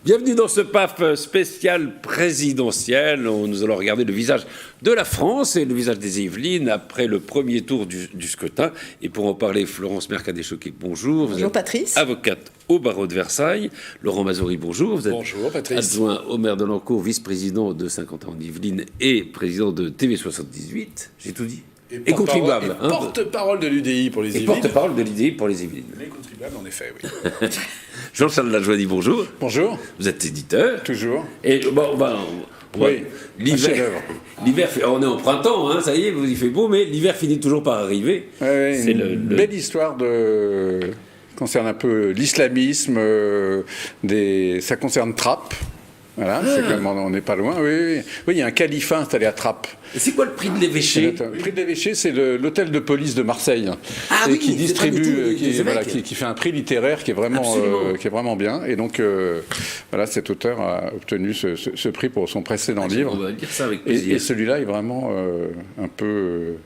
Bienvenue dans ce PAF spécial présidentiel. Nous allons regarder le visage de la France et le visage des Yvelines après le premier tour du scrutin. Et pour en parler, Florence Mercadé-Choquet, bonjour. Bonjour Patrice. Avocate au barreau de Versailles. Laurent Mazori, bonjour. Vous êtes bonjour Patrice. Adjoint au maire de Lancourt, vice-président de 50 ans d'Yvelines et président de TV78. J'ai tout dit. Et contribuable. Porte-parole de l'UDI pour les Yvelines. Porte-parole de l'UDI pour les Yvelines. Mais contribuable, en effet, oui. Jean-Charles Lajoie, bonjour. Bonjour. Vous êtes éditeur. Toujours. Et bon, oui, l'hiver, on est en printemps, hein, ça y est, il fait beau, mais l'hiver finit toujours par arriver. C'est une belle histoire concerne un peu l'islamisme, ça concerne Trappes. Voilà, c'est comme on n'est pas loin. Oui, il y a un califat installé à Trappes. Et c'est quoi le prix de l'évêché? Le prix de l'évêché, c'est l'hôtel de police de Marseille, qui distribue, qui fait un prix littéraire qui est vraiment bien. Et donc, cet auteur a obtenu ce prix pour son précédent livre. On va dire ça avec plaisir. Et celui-là est vraiment un peu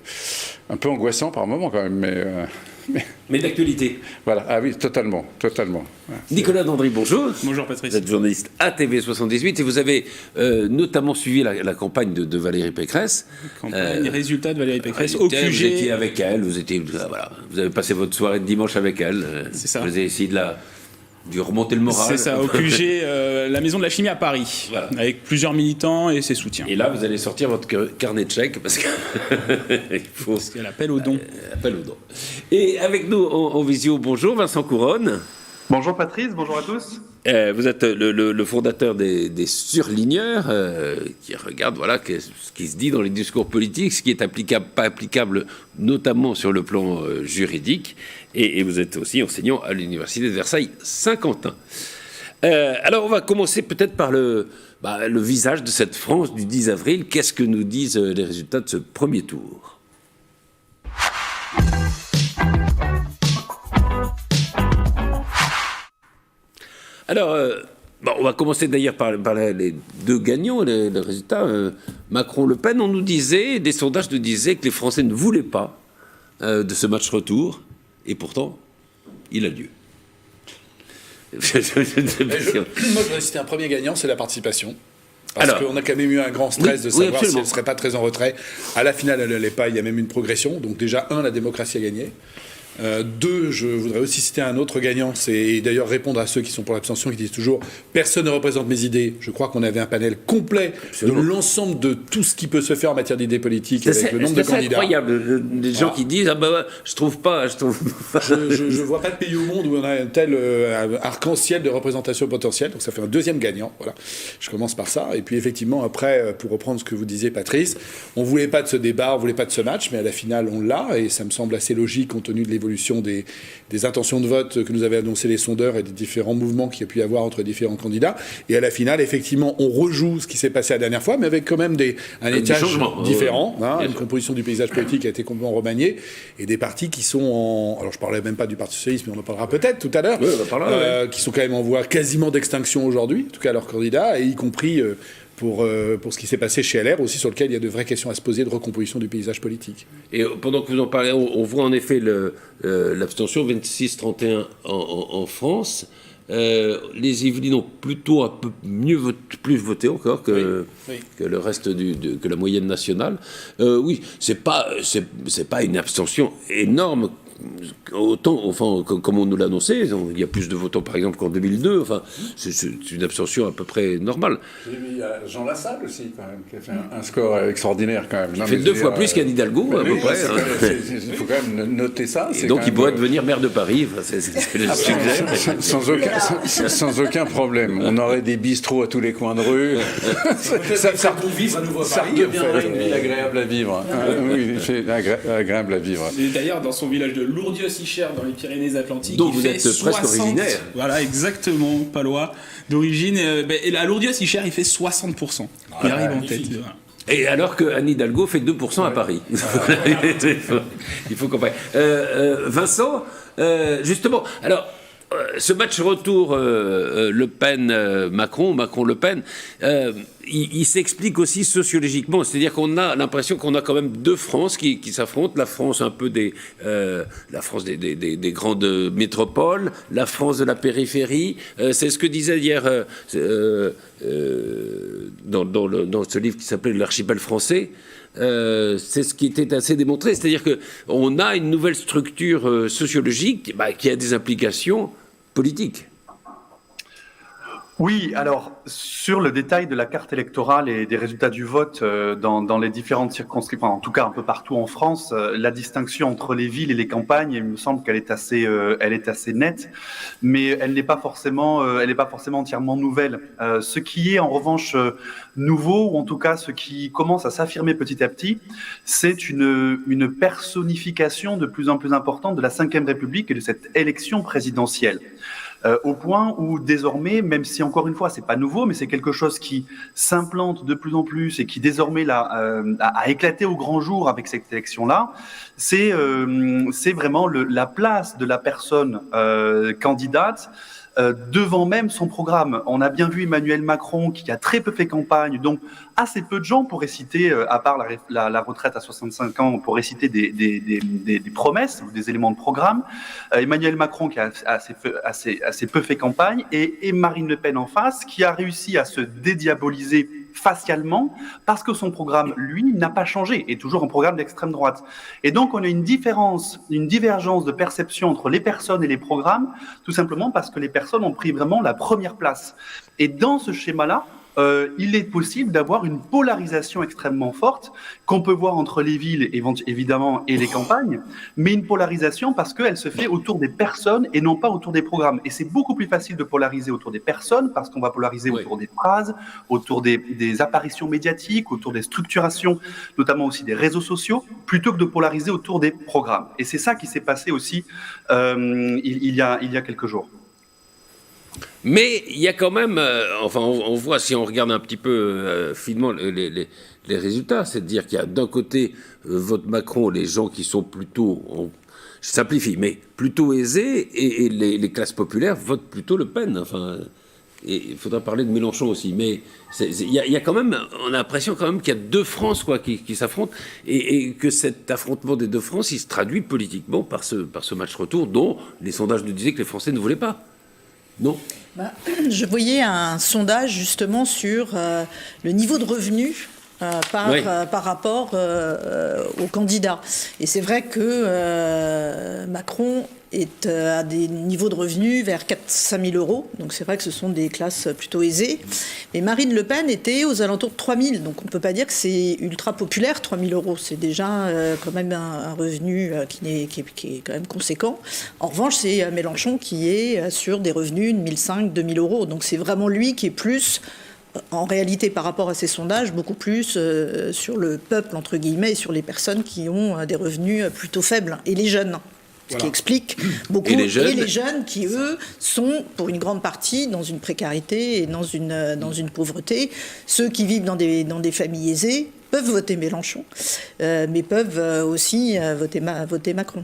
angoissant par moment quand même, mais d'actualité. Voilà, ah oui, totalement. Nicolas Dandry, bonjour. Bonjour Patrice. Vous êtes journaliste à TV78 et vous avez notamment suivi la campagne de Valérie Pécresse. Résultat de Valérie Pécresse au QG. Vous étiez avec elle, vous avez passé votre soirée de dimanche avec elle. C'est ça. Vous avez essayé de remonter le moral. C'est ça, au QG, la Maison de la Chimie à Paris, voilà. Avec plusieurs militants et ses soutiens. Et là, vous allez sortir votre carnet de chèques parce qu'il y a l'appel aux dons. Et avec nous en visio, bonjour Vincent Couronne. Bonjour Patrice, bonjour à tous. Vous êtes le fondateur des surligneurs qui regardent ce qui se dit dans les discours politiques, ce qui est applicable, pas applicable, notamment sur le plan juridique. Et vous êtes aussi enseignant à l'Université de Versailles-Saint-Quentin. Alors on va commencer peut-être par le visage de cette France du 10 avril. Qu'est-ce que nous disent les résultats de ce premier tour ? Alors, on va commencer d'ailleurs par les deux gagnants, les résultats. Macron-Le Pen, on nous disait, des sondages nous disaient que les Français ne voulaient pas de ce match retour, et pourtant, il a lieu. Moi, je voudrais citer un premier gagnant, c'est la participation. Parce qu'on a quand même eu un grand stress de savoir si elle ne serait pas très en retrait. À la finale, elle n'allait pas, il y a même une progression. Donc déjà, la démocratie a gagné. Deux, je voudrais aussi citer un autre gagnant, c'est d'ailleurs répondre à ceux qui sont pour l'abstention, qui disent toujours « personne ne représente mes idées ». Je crois qu'on avait un panel complet de l'ensemble de tout ce qui peut se faire en matière d'idées politiques avec le nombre de candidats. C'est incroyable, des gens qui disent « je trouve pas ». Je vois pas de pays au monde où on a un tel arc-en-ciel de représentation potentielle, donc ça fait un deuxième gagnant. Voilà. Je commence par ça. Et puis effectivement, après, pour reprendre ce que vous disiez Patrice, on ne voulait pas de ce débat, on ne voulait pas de ce match, mais à la finale, on l'a, et ça me semble assez logique compte tenu de l'évolution des intentions de vote que nous avaient annoncé les sondeurs et des différents mouvements qu'il y a pu y avoir entre différents candidats. Et à la finale, effectivement, on rejoue ce qui s'est passé la dernière fois, mais avec quand même un étage différent. Une composition du paysage politique a été complètement remaniée et des partis qui sont alors je ne parlais même pas du Parti Socialiste, mais on en parlera peut-être tout à l'heure, qui sont quand même en voie quasiment d'extinction aujourd'hui, en tout cas leurs candidats, et y compris pour ce qui s'est passé chez LR aussi, sur lequel il y a de vraies questions à se poser de recomposition du paysage politique. Et pendant que vous en parlez, on voit en effet l'abstention 26-31 en France. Les Yvelines ont plutôt un peu plus voté encore que le reste que la moyenne nationale. Oui, c'est pas une abstention énorme. Autant, comme on nous l'a annoncé, il y a plus de votants par exemple qu'en 2002. C'est une abstention à peu près normale. Il y a Jean Lassalle aussi, quand même, qui a fait un score extraordinaire quand même. Il fait deux fois plus qu'Anne Hidalgo, à peu près. Il faut quand même noter ça. Et donc il pourrait devenir maire de Paris. C'est le sujet. Sans aucun problème. On aurait des bistrots à tous les coins de rue. Ça vivre à nouveau à Paris. Une ville agréable à vivre. Oui, c'est agréable à vivre. Et d'ailleurs, dans son village de Lourdios-Icher, dans les Pyrénées-Atlantiques, donc vous êtes presque originaire. Voilà, exactement, palois d'origine. Et à Lourdios-Icher, il fait 60%. Il arrive en tête. Et alors que Anne Hidalgo fait 2% à Paris. Il faut comparer. Vincent, justement, alors, ce match retour Le Pen-Macron, Macron-Le Pen, il s'explique aussi sociologiquement, c'est-à-dire qu'on a l'impression qu'on a quand même deux France qui s'affrontent, la France un peu la France des grandes métropoles, la France de la périphérie. C'est ce que disait hier dans ce livre qui s'appelait L'archipel français. C'est ce qui était assez démontré, c'est-à-dire qu'on a une nouvelle structure sociologique qui a des implications politiques. Oui, alors sur le détail de la carte électorale et des résultats du vote dans les différentes circonscriptions, en tout cas un peu partout en France, la distinction entre les villes et les campagnes, il me semble qu'elle est assez nette, mais elle n'est pas forcément entièrement nouvelle. Ce qui est en revanche nouveau, ou en tout cas ce qui commence à s'affirmer petit à petit, c'est une personnification de plus en plus importante de la Ve République et de cette élection présidentielle. Au point où désormais, même si encore une fois c'est pas nouveau, mais c'est quelque chose qui s'implante de plus en plus et qui désormais a éclaté au grand jour avec cette élection-là, c'est vraiment la place de la personne candidate devant même son programme. On a bien vu Emmanuel Macron qui a très peu fait campagne, donc assez peu de gens pourraient citer, à part la retraite à 65 ans, pourraient citer des promesses ou des éléments de programme. Emmanuel Macron qui a assez peu fait campagne et Marine Le Pen en face qui a réussi à se dédiaboliser facialement parce que son programme, lui, n'a pas changé, est toujours un programme d'extrême droite. Et donc on a une divergence de perception entre les personnes et les programmes, tout simplement parce que les personnes ont pris vraiment la première place. Et dans ce schéma-là, il est possible d'avoir une polarisation extrêmement forte qu'on peut voir entre les villes évidemment et les campagnes, mais une polarisation parce qu'elle se fait autour des personnes et non pas autour des programmes. Et c'est beaucoup plus facile de polariser autour des personnes parce qu'on va polariser autour des phrases, autour des apparitions médiatiques, autour des structurations, notamment aussi des réseaux sociaux, plutôt que de polariser autour des programmes. Et c'est ça qui s'est passé aussi il y a quelques jours. Mais il y a quand même, on voit si on regarde un petit peu finement les résultats, c'est-à-dire qu'il y a d'un côté vote Macron les gens qui sont plutôt, je simplifie, mais plutôt aisés, et les classes populaires votent plutôt Le Pen. Enfin, et il faudra parler de Mélenchon aussi, mais il y a quand même, on a l'impression quand même qu'il y a deux France qui s'affrontent, et que cet affrontement des deux France, il se traduit politiquement par ce match retour dont les sondages nous disaient que les Français ne voulaient pas. Non. Je voyais un sondage justement sur le niveau de revenus par rapport aux candidats. Et c'est vrai que Macron est à des niveaux de revenus vers 4 000 euros. Donc c'est vrai que ce sont des classes plutôt aisées. Mais Marine Le Pen était aux alentours de 3 000. Donc on ne peut pas dire que c'est ultra populaire, 3 000 euros. C'est déjà quand même un revenu qui est quand même conséquent. En revanche, c'est Mélenchon qui est sur des revenus de 1 500, 2 000 euros. Donc c'est vraiment lui qui est plus, en réalité par rapport à ces sondages, beaucoup plus sur le peuple, entre guillemets, et sur les personnes qui ont des revenus plutôt faibles. Et les jeunes. Ce qui explique beaucoup. Et les jeunes qui, eux, sont pour une grande partie dans une précarité et dans une pauvreté. Ceux qui vivent dans des familles aisées peuvent voter Mélenchon, mais peuvent aussi voter Macron.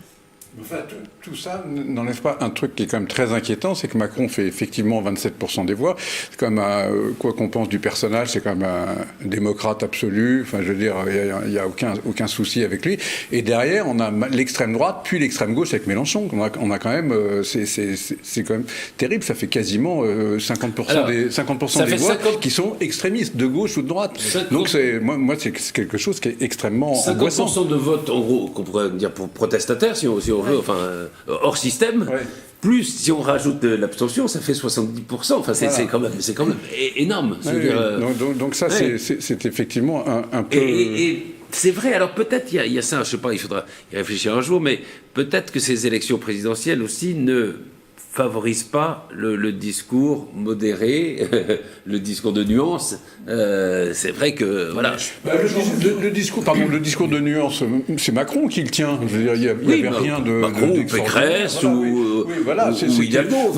Enfin, tout ça n'enlève pas un truc qui est quand même très inquiétant, c'est que Macron fait effectivement 27% des voix. C'est quand même, quoi qu'on pense du personnage, c'est quand même un démocrate absolu. Enfin, je veux dire, il n'y a aucun souci avec lui. Et derrière, on a l'extrême droite, puis l'extrême gauche avec Mélenchon. On a quand même, c'est quand même terrible. Ça fait quasiment 50% des voix qui sont extrémistes, de gauche ou de droite. Donc, moi, c'est quelque chose qui est extrêmement angoissant. 50% de vote, en gros, qu'on pourrait dire pour protestataires, si on veut, enfin, hors système. Ouais. Plus, si on rajoute l'abstention, ça fait 70%. Enfin, c'est quand même énorme. Donc ça, c'est effectivement un peu... Et c'est vrai, alors peut-être il y a ça, je sais pas, il faudra y réfléchir un jour, mais peut-être que ces élections présidentielles aussi ne favorisent pas le discours modéré, le discours de nuance. C'est vrai que voilà. Le discours de nuance, c'est Macron qui le tient. Je veux dire, il n'y avait rien de Macron ou Pécresse ou Hidalgo.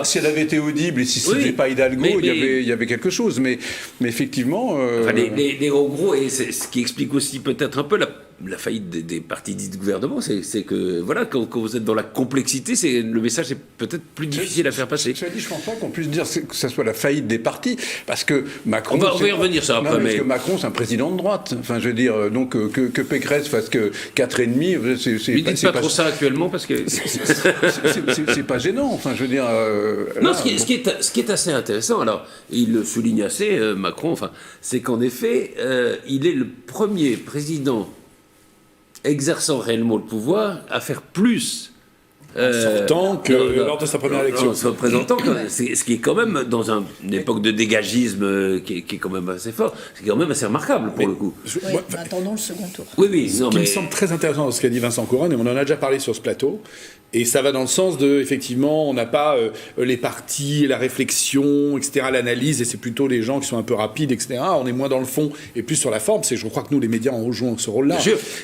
Si elle avait été audible et si ce n'était pas Hidalgo, il y avait quelque chose. Mais effectivement, en gros, et c'est ce qui explique aussi peut-être un peu la faillite des partis dits de gouvernement, c'est que voilà, quand vous êtes dans la complexité, le message est peut-être plus difficile à faire passer. Je ne pense pas qu'on puisse dire que ça soit la faillite des partis, parce que Macron... On va y revenir ça après, parce que Macron, c'est un président de droite. Enfin, je veux dire, donc que Pécresse fasse que 4,5, c'est mais dites pas trop ça actuellement, parce que... c'est pas gênant, enfin, je veux dire... non, ce qui est assez intéressant, alors, il le souligne assez, Macron, enfin, c'est qu'en effet, il est le premier président exerçant réellement le pouvoir à faire plus sortant que lors de sa première élection. En se représentant, ce qui est quand même, dans une époque de dégagisme qui est quand même assez fort, c'est quand même assez remarquable pour le coup. Attendons le second tour. Oui, ce qui me semble très intéressant dans ce qu'a dit Vincent Couronne, et on en a déjà parlé sur ce plateau, et ça va dans le sens de, effectivement, on n'a pas les partis, la réflexion, etc., l'analyse, et c'est plutôt les gens qui sont un peu rapides, etc. On est moins dans le fond et plus sur la forme. Je crois que nous, les médias, on joue ce rôle-là.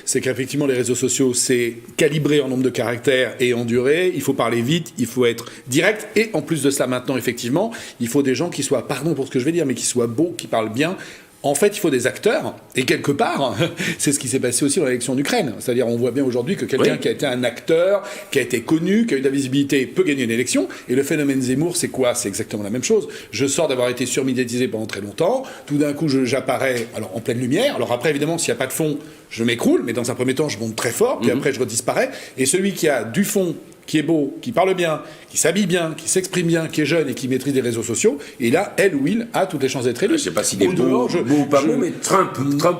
C'est qu'effectivement, les réseaux sociaux, c'est calibré en nombre de caractères et en durée. Il faut parler vite, il faut être direct, et en plus de cela, maintenant, effectivement, il faut des gens qui soient, pardon pour ce que je vais dire, mais qui soient beaux, qui parlent bien. En fait, il faut des acteurs, et quelque part, c'est ce qui s'est passé aussi dans l'élection d'Ukraine. C'est-à-dire, on voit bien aujourd'hui que quelqu'un qui a été un acteur, qui a été connu, qui a eu de la visibilité, peut gagner une élection. Et le phénomène Zemmour, c'est quoi? C'est exactement la même chose. Je sors d'avoir été surmédiatisé pendant très longtemps. Tout d'un coup, j'apparais en pleine lumière. Alors après, évidemment, s'il n'y a pas de fond, je m'écroule. Mais dans un premier temps, je monte très fort. Puis après, je redisparais. Et celui qui a du fond, qui est beau, qui parle bien, qui s'habille bien, qui s'exprime bien, qui est jeune et qui maîtrise les réseaux sociaux, et là, elle ou il a toutes les chances d'être élu. Je ne sais pas s'il est beau ou pas beau, mais Trump,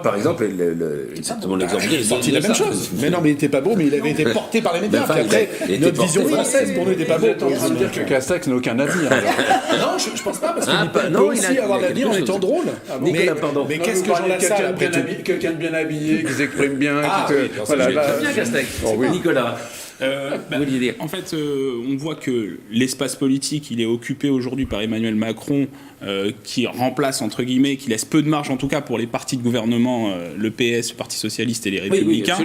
par exemple, est exactement l'exemple. Il est sorti la même chose. Mais non, mais il n'était pas beau, mais il avait été porté par les médias. Puis après, notre vision française, pour nous, n'était pas beau. On va dire que Castex n'a aucun avenir. Non, je ne pense pas, parce qu'il peut aussi avoir l'avenir en étant drôle. Mais qu'est-ce que Jean Lassalle, après tout? Quelqu'un de bien habillé, qui s'exprime bien. Très bien, Castex. Nicolas. En fait, on voit que l'espace politique, il est occupé aujourd'hui par Emmanuel Macron, qui remplace, entre guillemets, qui laisse peu de marge, en tout cas, pour les partis de gouvernement, le PS, le Parti Socialiste et les Républicains.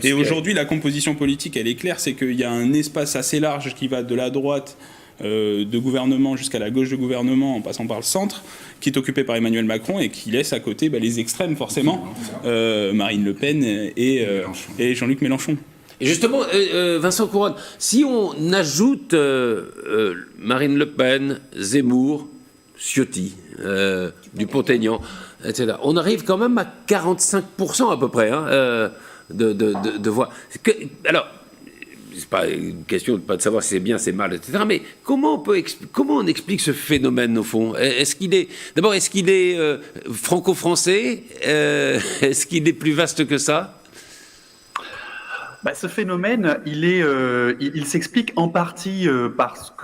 Et aujourd'hui, la composition politique, elle est claire, c'est qu'il y a un espace assez large qui va de la droite de gouvernement jusqu'à la gauche de gouvernement, en passant par le centre, qui est occupé par Emmanuel Macron et qui laisse à côté les extrêmes, forcément, Marine Le Pen et Jean-Luc Mélenchon. Et justement, Vincent Couronne, si on ajoute Marine Le Pen, Zemmour, Ciotti, Dupont-Aignan, etc., on arrive quand même à 45% à peu près de voix. Alors, c'est pas une question de savoir si c'est bien, c'est mal, etc. Mais comment on explique ce phénomène au fond? Est-ce qu'il est franco-français? Est-ce qu'il est plus vaste que ça? Ce phénomène, il s'explique en partie par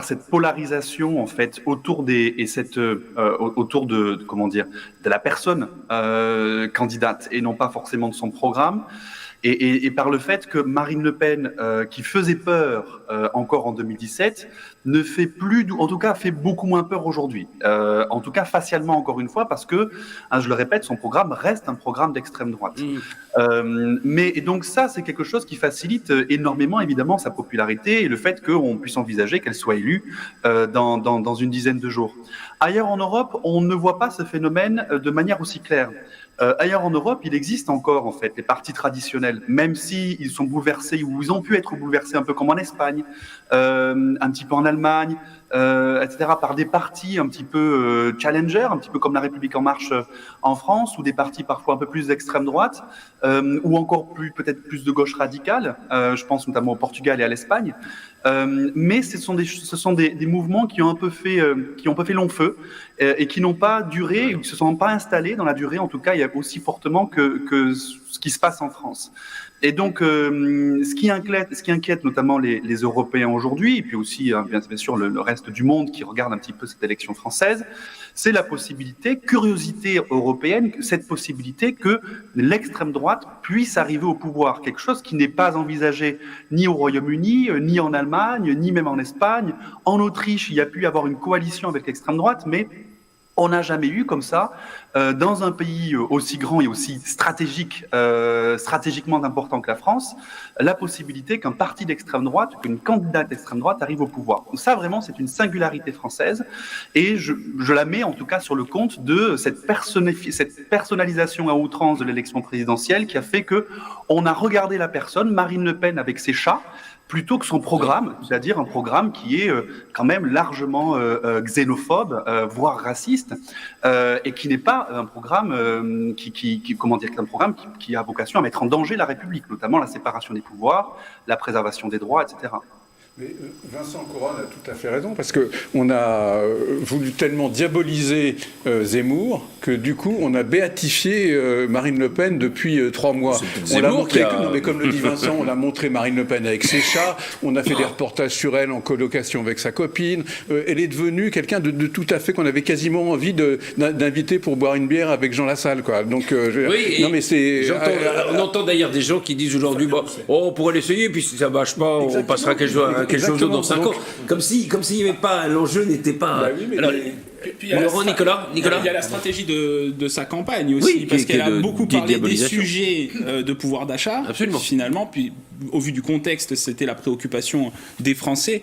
cette polarisation en fait autour de comment dire, de la personne candidate et non pas forcément de son programme. Et par le fait que Marine Le Pen, qui faisait peur encore en 2017, ne fait plus, en tout cas fait beaucoup moins peur aujourd'hui. En tout cas facialement encore une fois, parce que, je le répète, son programme reste un programme d'extrême droite. Mais donc ça, c'est quelque chose qui facilite énormément évidemment sa popularité et le fait qu'on puisse envisager qu'elle soit élue dans une dizaine de jours. Ailleurs en Europe, on ne voit pas ce phénomène de manière aussi claire. Ailleurs en Europe, il existe encore en fait les partis traditionnels, même si ils sont bouleversés ou ils ont pu être bouleversés un peu comme en Espagne, un petit peu en Allemagne, etc. par des partis un petit peu challenger, un petit peu comme La République en Marche en France, ou des partis parfois un peu plus d'extrême droite, ou encore peut-être plus de gauche radicale. Je pense notamment au Portugal et à l'Espagne. Mais ce sont des mouvements qui ont un peu fait long feu et qui n'ont pas duré, ou qui se sont pas installés dans la durée, en tout cas, il y a aussi fortement que ce qui se passe en France. Et donc, ce qui inquiète notamment les Européens aujourd'hui, et puis aussi, bien sûr, le reste du monde qui regarde un petit peu cette élection française, c'est la possibilité, curiosité européenne, cette possibilité que l'extrême droite puisse arriver au pouvoir. Quelque chose qui n'est pas envisagé ni au Royaume-Uni, ni en Allemagne, ni même en Espagne. En Autriche, il y a pu y avoir une coalition avec l'extrême droite, mais On n'a jamais eu comme ça, dans un pays aussi grand et aussi stratégiquement important que la France, la possibilité qu'un parti d'extrême droite, qu'une candidate d'extrême droite arrive au pouvoir. Donc ça, vraiment, c'est une singularité française, et je la mets en tout cas sur le compte de cette personnalisation à outrance de l'élection présidentielle qui a fait que on a regardé la personne, Marine Le Pen avec ses chats, plutôt que son programme, c'est-à-dire un programme qui est quand même largement xénophobe, voire raciste, et qui n'est pas un programme qui a vocation à mettre en danger la République, notamment la séparation des pouvoirs, la préservation des droits, etc. Mais Vincent Couronne a tout à fait raison, parce qu'on a voulu tellement diaboliser Zemmour que du coup on a béatifié Marine Le Pen depuis 3 mois. On l'a montré, non, mais comme le dit Vincent, on a montré Marine Le Pen avec ses chats, on a fait des reportages sur elle en colocation avec sa copine, elle est devenue quelqu'un de tout à fait qu'on avait quasiment envie d'inviter pour boire une bière avec Jean Lassalle, quoi. Donc, oui, non mais c'est... on entend d'ailleurs des gens qui disent aujourd'hui, on pourrait l'essayer, puis si ça ne marche pas, on passera quelque chose d'autre dans 5 ans. Comme s'il n'y avait pas, l'enjeu n'était pas... Puis Nicolas, il y a la stratégie de sa campagne aussi, oui, parce qu'elle a beaucoup parlé des sujets de pouvoir d'achat. Absolument. Finalement, puis au vu du contexte, c'était la préoccupation des Français.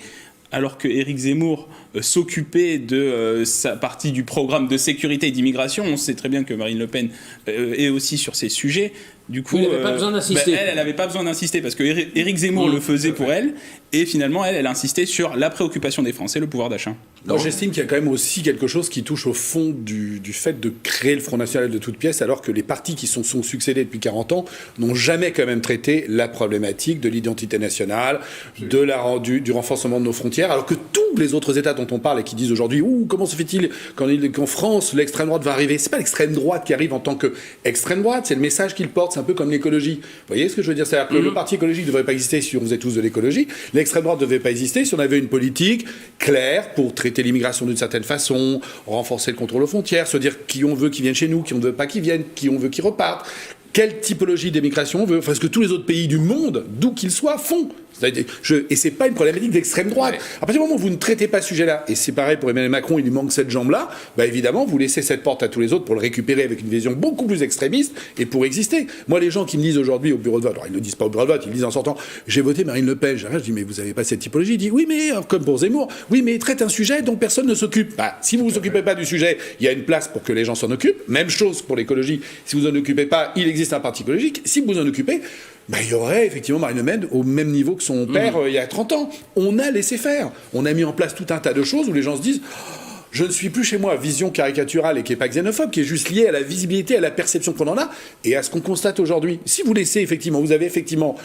Alors que Éric Zemmour s'occupait de sa partie du programme de sécurité et d'immigration, on sait très bien que Marine Le Pen est aussi sur ces sujets. Du coup, elle n'avait pas besoin d'insister. Elle n'avait pas besoin d'insister parce que Éric Zemmour le faisait pour elle, et finalement, elle insistait sur la préoccupation des Français, le pouvoir d'achat. Moi, j'estime qu'il y a quand même aussi quelque chose qui touche au fond du fait de créer le Front National de toutes pièces, alors que les partis qui sont succédés depuis 40 ans n'ont jamais quand même traité la problématique de l'identité nationale, du renforcement de nos frontières, alors que tous les autres États dont on parle et qui disent aujourd'hui « comment se fait-il qu'en France, l'extrême droite va arriver ?» C'est pas l'extrême droite qui arrive en tant qu'extrême droite, c'est le message qu'il porte, c'est un peu comme l'écologie. Vous voyez ce que je veux dire? C'est-à-dire que le parti écologique ne devrait pas exister si on faisait tous de l'écologie, l'extrême droite ne devait pas exister si on avait une politique claire pour traiter l'immigration d'une certaine façon, renforcer le contrôle aux frontières, se dire qui on veut qui viennent chez nous, qui on ne veut pas qui viennent, qui on veut qui repartent, quelle typologie d'immigration on veut, enfin, ce que tous les autres pays du monde, d'où qu'ils soient, font. Et c'est pas une problématique d'extrême droite. Ouais. À partir du moment où vous ne traitez pas ce sujet-là, et c'est pareil pour Emmanuel Macron, il lui manque cette jambe-là, évidemment, vous laissez cette porte à tous les autres pour le récupérer avec une vision beaucoup plus extrémiste et pour exister. Moi, les gens qui me disent aujourd'hui au bureau de vote, alors ils ne le disent pas au bureau de vote, ils le disent en sortant, j'ai voté Marine Le Pen. Je dis, mais vous n'avez pas cette typologie. Il dit, oui, mais comme pour Zemmour, oui, mais il traite un sujet dont personne ne s'occupe. Si vous ne vous occupez pas du sujet, il y a une place pour que les gens s'en occupent. Même chose pour l'écologie. Si vous en occupez pas, il existe un parti écologique. Si vous en occupez, il y aurait effectivement Marine Le Pen au même niveau que son père il y a 30 ans. On a laissé faire. On a mis en place tout un tas de choses où les gens se disent je ne suis plus chez moi, vision caricaturale et qui n'est pas xénophobe, qui est juste liée à la visibilité, à la perception qu'on en a et à ce qu'on constate aujourd'hui. Si vous laissez effectivement, vous avez effectivement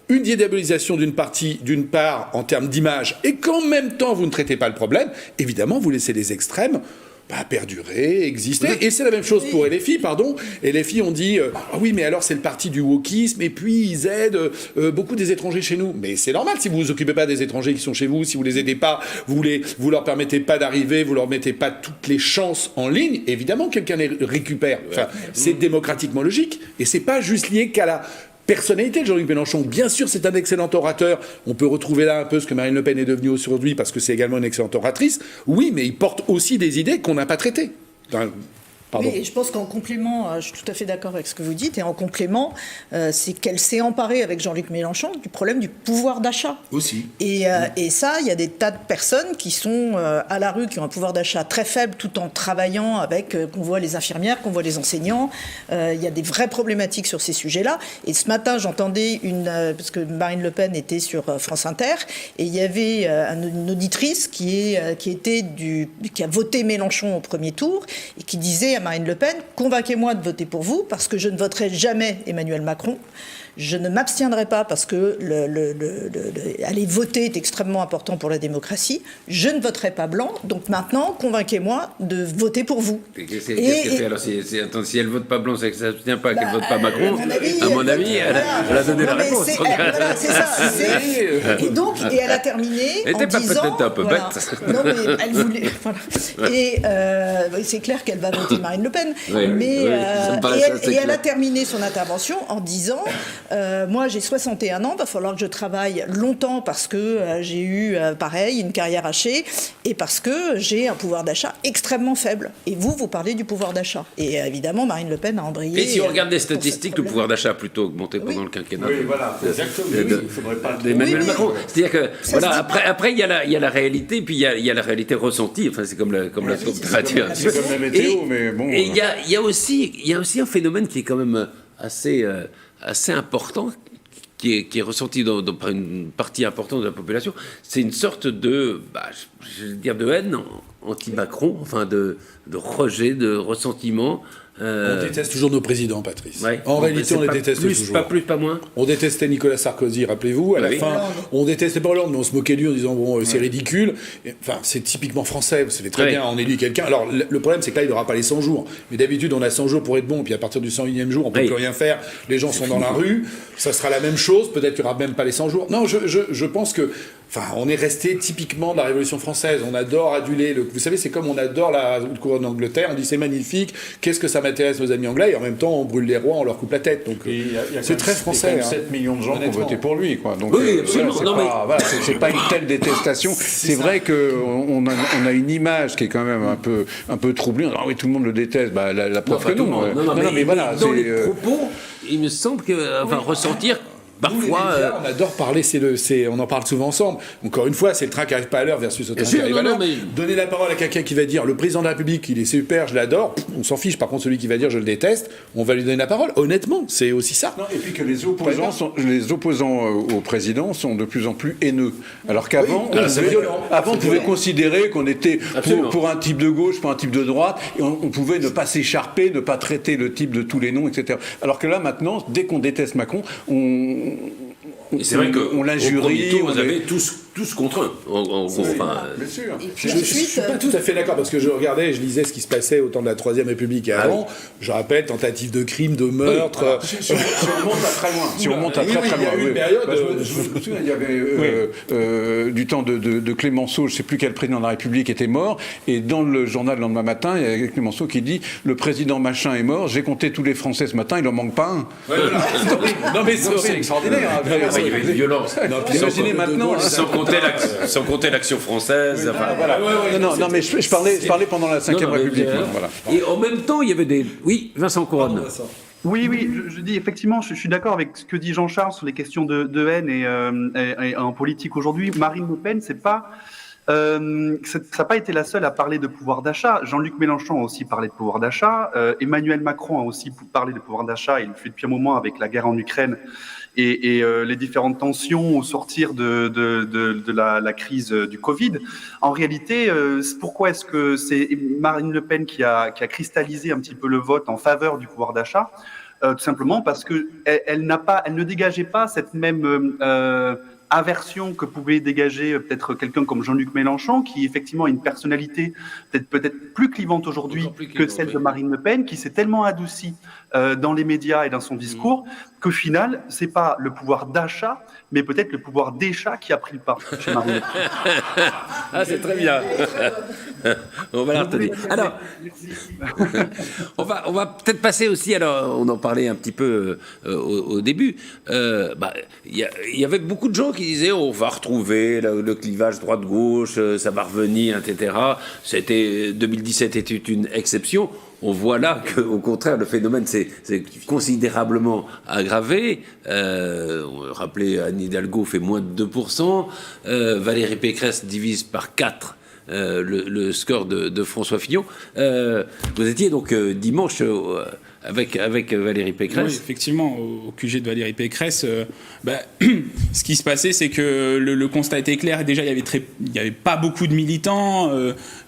une dédiabolisation d'une partie, d'une part, en termes d'image, et qu'en même temps vous ne traitez pas le problème, évidemment vous laissez les extrêmes perdurer, exister. Et c'est la même chose pour LFI, pardon. LFI, on dit ah oui, mais alors c'est le parti du wokisme, et puis ils aident beaucoup des étrangers chez nous. Mais c'est normal, si vous vous occupez pas des étrangers qui sont chez vous, si vous les aidez pas, vous leur permettez pas d'arriver, vous leur mettez pas toutes les chances en ligne, évidemment quelqu'un les récupère. Enfin, c'est démocratiquement logique, et c'est pas juste lié qu'à la personnalité de Jean-Luc Mélenchon. Bien sûr, c'est un excellent orateur. On peut retrouver là un peu ce que Marine Le Pen est devenue aujourd'hui parce que c'est également une excellente oratrice. Oui, mais il porte aussi des idées qu'on n'a pas traitées. Oui, et je pense qu'en complément, je suis tout à fait d'accord avec ce que vous dites, et en complément, c'est qu'elle s'est emparée avec Jean-Luc Mélenchon du problème du pouvoir d'achat. Aussi. Et ça, il y a des tas de personnes qui sont à la rue, qui ont un pouvoir d'achat très faible, tout en travaillant avec, qu'on voit les infirmières, qu'on voit les enseignants. Il y a des vraies problématiques sur ces sujets-là. Et ce matin, j'entendais parce que Marine Le Pen était sur France Inter, et il y avait une auditrice qui a voté Mélenchon au premier tour, et qui disait à Marine Le Pen, convainquez-moi de voter pour vous parce que je ne voterai jamais Emmanuel Macron. Je ne m'abstiendrai pas parce que aller voter est extrêmement important pour la démocratie. Je ne voterai pas blanc. Donc maintenant, convainquez-moi de voter pour vous. Qu'est-ce qu'elle fait alors si elle ne vote pas blanc, c'est que ça ne s'abstient pas, qu'elle ne vote pas Macron. À mon avis, elle a donné la réponse. Voilà, c'est ça. Et elle a terminé elle en disant... Elle était peut-être un peu bête. Non, mais elle voulait... Voilà. Et c'est clair qu'elle va voter Marine Le Pen. Oui, mais elle a terminé son intervention en disant... moi j'ai 61 ans, va falloir que je travaille longtemps parce que j'ai eu, pareil, une carrière hachée et parce que j'ai un pouvoir d'achat extrêmement faible. Et vous parlez du pouvoir d'achat. Et évidemment, Marine Le Pen a embrayé. Et si on regarde les statistiques, le pouvoir d'achat a plutôt augmenté pendant le quinquennat. Oui, voilà, exactement. Il faudrait pas d'Emmanuel Macron. C'est-à-dire que, voilà, après il y a la réalité, puis il y a la réalité ressentie. Enfin, c'est comme la température. C'est comme la météo, mais bon. Et il y a aussi un phénomène qui est quand même assez important, qui est ressenti par une partie importante de la population. C'est une sorte de, je vais dire, de haine anti-Macron, enfin de rejet, de ressentiment. On déteste toujours nos présidents, Patrice. Ouais. En réalité, on les déteste toujours. Pas plus, pas moins. On détestait Nicolas Sarkozy, rappelez-vous. À la fin, on détestait pas Hollande, mais on se moquait de lui en disant c'est ridicule. Enfin, c'est typiquement français. Vous savez très bien, on élit quelqu'un. Alors, le problème, c'est que là, il n'aura pas les 100 jours. Mais d'habitude, on a 100 jours pour être bon. Puis à partir du 101e jour, on peut plus rien faire. Les gens sont dans la rue. Ça sera la même chose. Peut-être qu'il n'y aura même pas les 100 jours. Non, je pense que. Enfin, on est resté typiquement de la Révolution française. On adore aduler. Vous savez, c'est comme on adore la couronne d'Angleterre. On dit c'est magnifique. Qu'est-ce que ça m'intéresse nos amis anglais? Et en même temps, on brûle les rois, on leur coupe la tête. Donc, c'est très français. Il y a 7 millions de gens qui ont voté pour lui, quoi. Donc, oui, absolument. C'est pas une telle détestation. C'est vrai qu'on a une image qui est quand même un peu troublée. Ah oui, tout le monde le déteste. La preuve que non. Non, mais voilà. Dans les propos, il me semble que, ressentir. Parfois, on adore parler, on en parle souvent ensemble. Encore une fois, c'est le train qui n'arrive pas à l'heure versus le train qui arrive à l'heure. Donner la parole à quelqu'un qui va dire le président de la République, il est super, je l'adore, on s'en fiche. Par contre, celui qui va dire je le déteste, on va lui donner la parole. Honnêtement, c'est aussi ça. Non, et puis que les opposants au président sont de plus en plus haineux. Alors qu'avant, on pouvait considérer qu'on était pour un type de gauche, pour un type de droite, et on pouvait ne pas s'écharper, ne pas traiter le type de tous les noms, etc. Alors que là, maintenant, dès qu'on déteste Macron, c'est vrai qu'on l'injurie. Vous avez tous contre eux. Bien sûr. Je ne suis pas tout à fait d'accord parce que je regardais, je lisais ce qui se passait au temps de la Troisième République et avant. Je rappelle tentative de crime, de meurtre. Si on remonte à très loin. Si on remonte à très loin. Il y a eu une période. Je me souviens, il y avait du temps de Clémenceau, je ne sais plus quel président de la République était mort, et dans le journal le lendemain matin, il y a Clémenceau qui dit le président machin est mort. J'ai compté tous les Français ce matin, il n'en manque pas un. Non mais c'est extraordinaire. Il y avait une violence. Imaginez maintenant. Sans compter l'action française. Non, mais je parlais pendant la Ve République. Voilà. Et en même temps, il y avait des. Oui, Vincent Couronne. Oui, je dis effectivement, je suis d'accord avec ce que dit Jean-Charles sur les questions de haine et en politique aujourd'hui. Marine Le Pen, ça n'a pas été la seule à parler de pouvoir d'achat. Jean-Luc Mélenchon a aussi parlé de pouvoir d'achat. Emmanuel Macron a aussi parlé de pouvoir d'achat. Il le fait depuis un moment avec la guerre en Ukraine et les différentes tensions au sortir de la crise du Covid. En réalité, pourquoi est-ce que c'est Marine Le Pen qui a cristallisé un petit peu le vote en faveur du pouvoir d'achat? Tout simplement parce que elle ne dégageait pas cette même aversion que pouvait dégager peut-être quelqu'un comme Jean-Luc Mélenchon, qui effectivement a une personnalité peut-être plus clivante aujourd'hui que celle de Marine Le Pen, qui s'est tellement adoucie dans les médias et dans son discours qu'au final, c'est pas le pouvoir d'achat, mais peut-être le pouvoir d'échat qui a pris le pas chez Marine Le Pen. C'est très bien. On va la retenir. Alors, on va peut-être passer aussi, alors on en parlait un petit peu au début, il y avait beaucoup de gens qui disaient on va retrouver le clivage droite-gauche, ça va revenir, etc. 2017 était une exception. On voit là qu'au contraire, le phénomène s'est considérablement aggravé. Rappelez, Anne Hidalgo fait moins de 2%. Valérie Pécresse divise par 4 le score de François Fillon. Vous étiez donc dimanche avec Valérie Pécresse. Oui, effectivement, au QG de Valérie Pécresse, ce qui se passait, c'est que le constat était clair. Déjà, il y avait pas beaucoup de militants.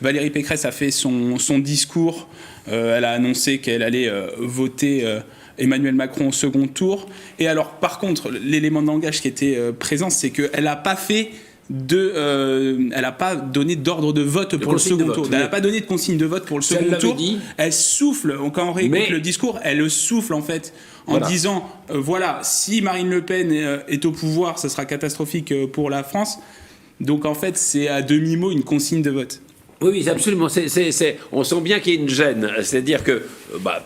Valérie Pécresse a fait son discours. Elle a annoncé qu'elle allait voter Emmanuel Macron au second tour. Et alors, par contre, l'élément de langage qui était présent, c'est qu'elle n'a pas fait elle n'a pas donné d'ordre de vote pour le second tour. Elle n'a pas donné de consigne de vote pour le second tour. Elle souffle, quand on réécoute le discours, elle le souffle en fait en disant si Marine Le Pen est au pouvoir, ça sera catastrophique pour la France. Donc en fait, c'est à demi-mot une consigne de vote. Oui, absolument. On sent bien qu'il y a une gêne. C'est-à-dire que,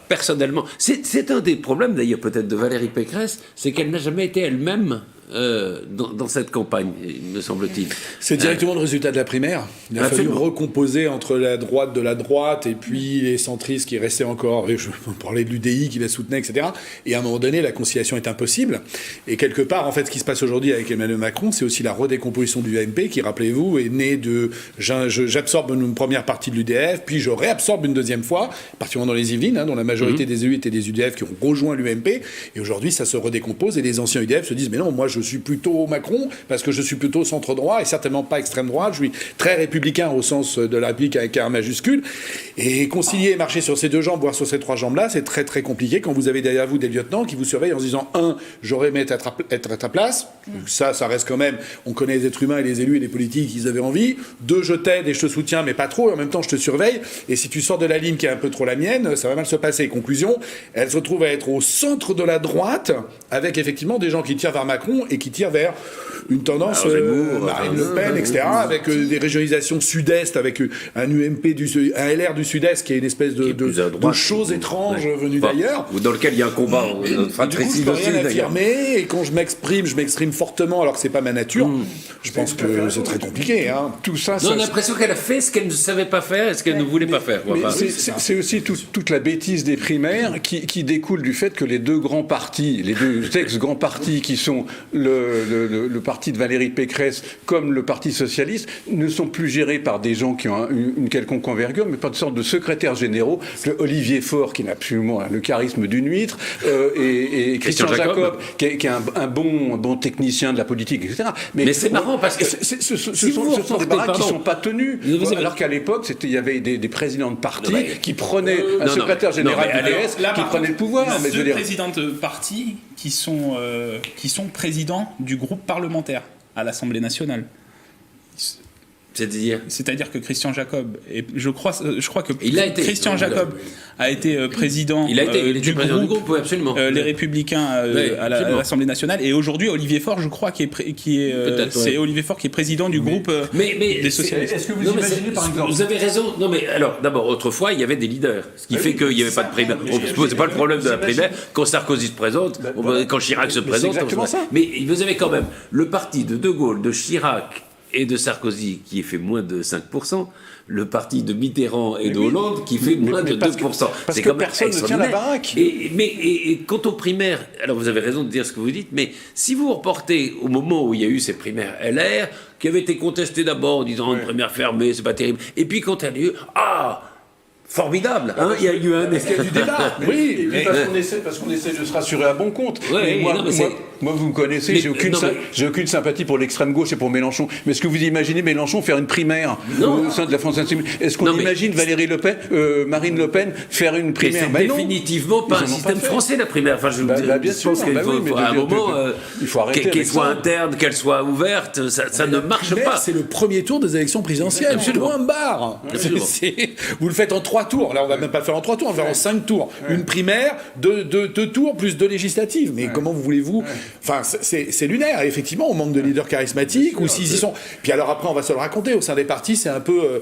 personnellement, c'est un des problèmes d'ailleurs peut-être de Valérie Pécresse, c'est qu'elle n'a jamais été elle-même dans cette campagne, me semble-t-il. C'est directement le résultat de la primaire. Il a fallu recomposer entre la droite de la droite et puis les centristes qui restaient encore, et je parlais de l'UDI qui la soutenait, etc. Et à un moment donné, la conciliation est impossible. Et quelque part, en fait, ce qui se passe aujourd'hui avec Emmanuel Macron, c'est aussi la redécomposition du UMP qui, rappelez-vous, est née de j'absorbe une première partie de l'UDF, puis je réabsorbe une deuxième fois, particulièrement dans les Yvelines, dont la majorité des élus étaient des UDF qui ont rejoint l'UMP. Et aujourd'hui, ça se redécompose et les anciens UDF se disent mais non, moi je suis plutôt Macron parce que je suis plutôt centre-droit et certainement pas extrême droite. Je suis très républicain au sens de la République avec un majuscule. Et concilier et marcher sur ces deux jambes, voire sur ces trois jambes-là, c'est très très compliqué quand vous avez derrière vous des lieutenants qui vous surveillent en se disant j'aurais aimé être à ta place. Donc ça reste quand même, on connaît les êtres humains et les élus et les politiques, ils avaient envie. 2, je t'aide et je te soutiens, mais pas trop. Et en même temps, je te surveille. Et si tu sors de la ligne qui est un peu trop la mienne, ça va mal se passer. Conclusion, elle se trouve à être au centre de la droite avec effectivement des gens qui tirent vers Macron et qui tirent vers une tendance Marine Le Pen, etc., avec des régionalisations sud-est, avec un UMP, un LR du sud-est qui est une espèce de choses étranges venues d'ailleurs. Ou dans lequel il y a un combat fratricide aussi, d'ailleurs. Affirmer, et quand je m'exprime fortement alors que c'est pas ma nature. Je pense que c'est très compliqué. Tout ça, on a l'impression qu'elle a fait ce qu'elle ne savait pas faire et ce qu'elle ne voulait pas faire. C'est aussi toute la bêtise des primaires qui découle du fait que les deux grands partis, les deux ex-grands partis qui sont le parti de Valérie Pécresse comme le Parti socialiste, ne sont plus gérés par des gens qui ont une quelconque envergure, mais par une sorte de secrétaires généraux. Olivier Faure, qui n'a absolument le charisme d'une huître, et Christian Jacob, qui est un bon technicien de la politique, etc. Mais c'est marrant parce que ce sont des baraques qui ne sont pas tenues. Alors qu'à l'époque, il y avait des présidents de parti qui prenaient un secrétaire général du PS qui prenait le pouvoir. Il y a deux présidents de parti qui sont présidents du groupe parlementaire à l'Assemblée nationale. C'est-à-dire que Christian Jacob, et je crois que Christian Jacob a été président du groupe, oui, absolument. Les Républicains à l'Assemblée nationale, et aujourd'hui Olivier Faure, je crois, c'est Olivier Faure qui est président du groupe des socialistes. Est-ce que vous imaginez par exemple... Vous avez raison. Non mais alors d'abord, autrefois il y avait des leaders, ce qui fait qu'il n'y avait pas de primaire. C'est pas le problème de la primaire. Quand Sarkozy se présente, quand Chirac se présente, mais vous avez quand même le parti de De Gaulle, de Chirac et de Sarkozy qui fait moins de 5%, le parti de Mitterrand et de Hollande qui fait moins de 2%. Parce que personne ne tient la baraque. Et quant aux primaires, alors vous avez raison de dire ce que vous dites, mais si vous reportez au moment où il y a eu ces primaires LR, qui avaient été contestées d'abord en disant une primaire fermée, c'est pas terrible, et puis quand elle a eu formidable, il y a eu Parce qu'il y a du débat. Oui, parce qu'on essaie de se rassurer à bon compte. Moi, vous me connaissez, j'ai aucune sympathie pour l'extrême gauche et pour Mélenchon. Mais est-ce que vous imaginez Mélenchon faire une primaire au sein de la France Insoumise? Est-ce qu'on imagine Valérie Le Pen, Marine Le Pen faire une primaire? C'est définitivement pas un système français, la primaire. Enfin, je pense qu'il faut à un moment qu'elle soit interne, qu'elle soit ouverte, ça ne marche pas. C'est le premier tour des élections présidentielles. Point barre. Vous le faites en 3 tours. Là, on va même pas faire en 3 tours, on va faire en 5 tours. Une primaire, 2 tours, plus 2 législatives. Mais comment voulez-vous... Enfin, c'est lunaire. Et effectivement, on manque de leaders charismatiques, ou s'ils y sont... Puis alors après, on va se le raconter. Au sein des partis, c'est un peu...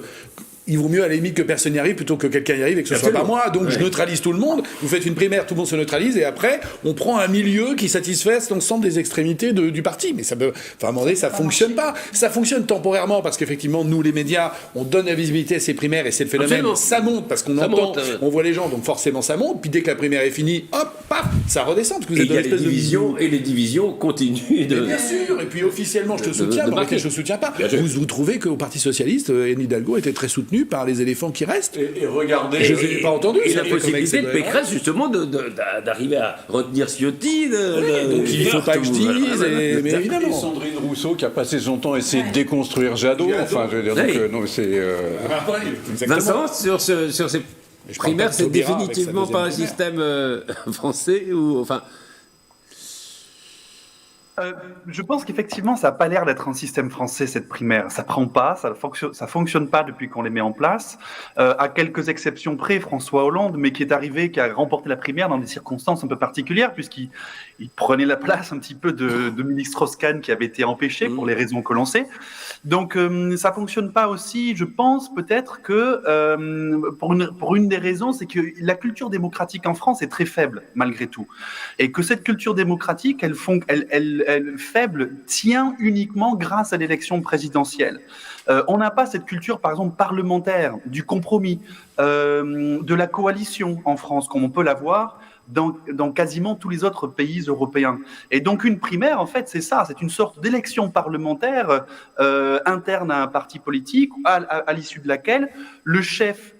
il vaut mieux à la limite que personne n'y arrive plutôt que quelqu'un y arrive et que ce soit pas moi. Donc je neutralise tout le monde. Vous faites une primaire, tout le monde se neutralise et après on prend un milieu qui satisfait l'ensemble des extrémités du parti. Mais ça peut, enfin à un moment donné, ça fonctionne pas. Ça fonctionne temporairement parce qu'effectivement nous les médias, on donne la visibilité à ces primaires et c'est le phénomène. Absolument. Ça monte parce qu'on entend, on voit les gens, donc forcément ça monte. Puis dès que la primaire est finie, hop, paf, ça redescend. Parce que vous êtes dans l'espèce de division et les divisions continuent de. Bien sûr. Et puis officiellement je te soutiens, mais en réalité je te soutiens pas. Vous trouvez qu'au Parti socialiste, Anne Hidalgo était très soutenue par les éléphants qui reste. Et regardez. Je ne l'ai pas entendu. Et la possibilité de Pécresse, justement, d'arriver à retenir Ciotti. Donc il ne faut pas que je dise. Mais évidemment. Et Sandrine Rousseau qui a passé son temps à essayer de déconstruire Jadot. Enfin, je veux dire, donc, non, c'est. Vincent, sur ces primaires, c'est définitivement pas un système français ou. Enfin. Je pense qu'effectivement, ça n'a pas l'air d'être un système français, cette primaire. Ça prend pas, ça fonctionne pas depuis qu'on les met en place. À quelques exceptions près, François Hollande, mais qui a remporté la primaire dans des circonstances un peu particulières, puisqu'il prenait la place un petit peu de Dominique Strauss-Kahn, qui avait été empêché pour les raisons que l'on sait. Donc, ça fonctionne pas aussi. Je pense peut-être que, pour une des raisons, c'est que la culture démocratique en France est très faible, malgré tout. Et que cette culture démocratique, elle faible tient uniquement grâce à l'élection présidentielle. On n'a pas cette culture, par exemple, parlementaire, du compromis, de la coalition en France, comme on peut l'avoir dans quasiment tous les autres pays européens. Et donc une primaire, en fait, c'est ça, c'est une sorte d'élection parlementaire interne à un parti politique, à l'issue de laquelle le chef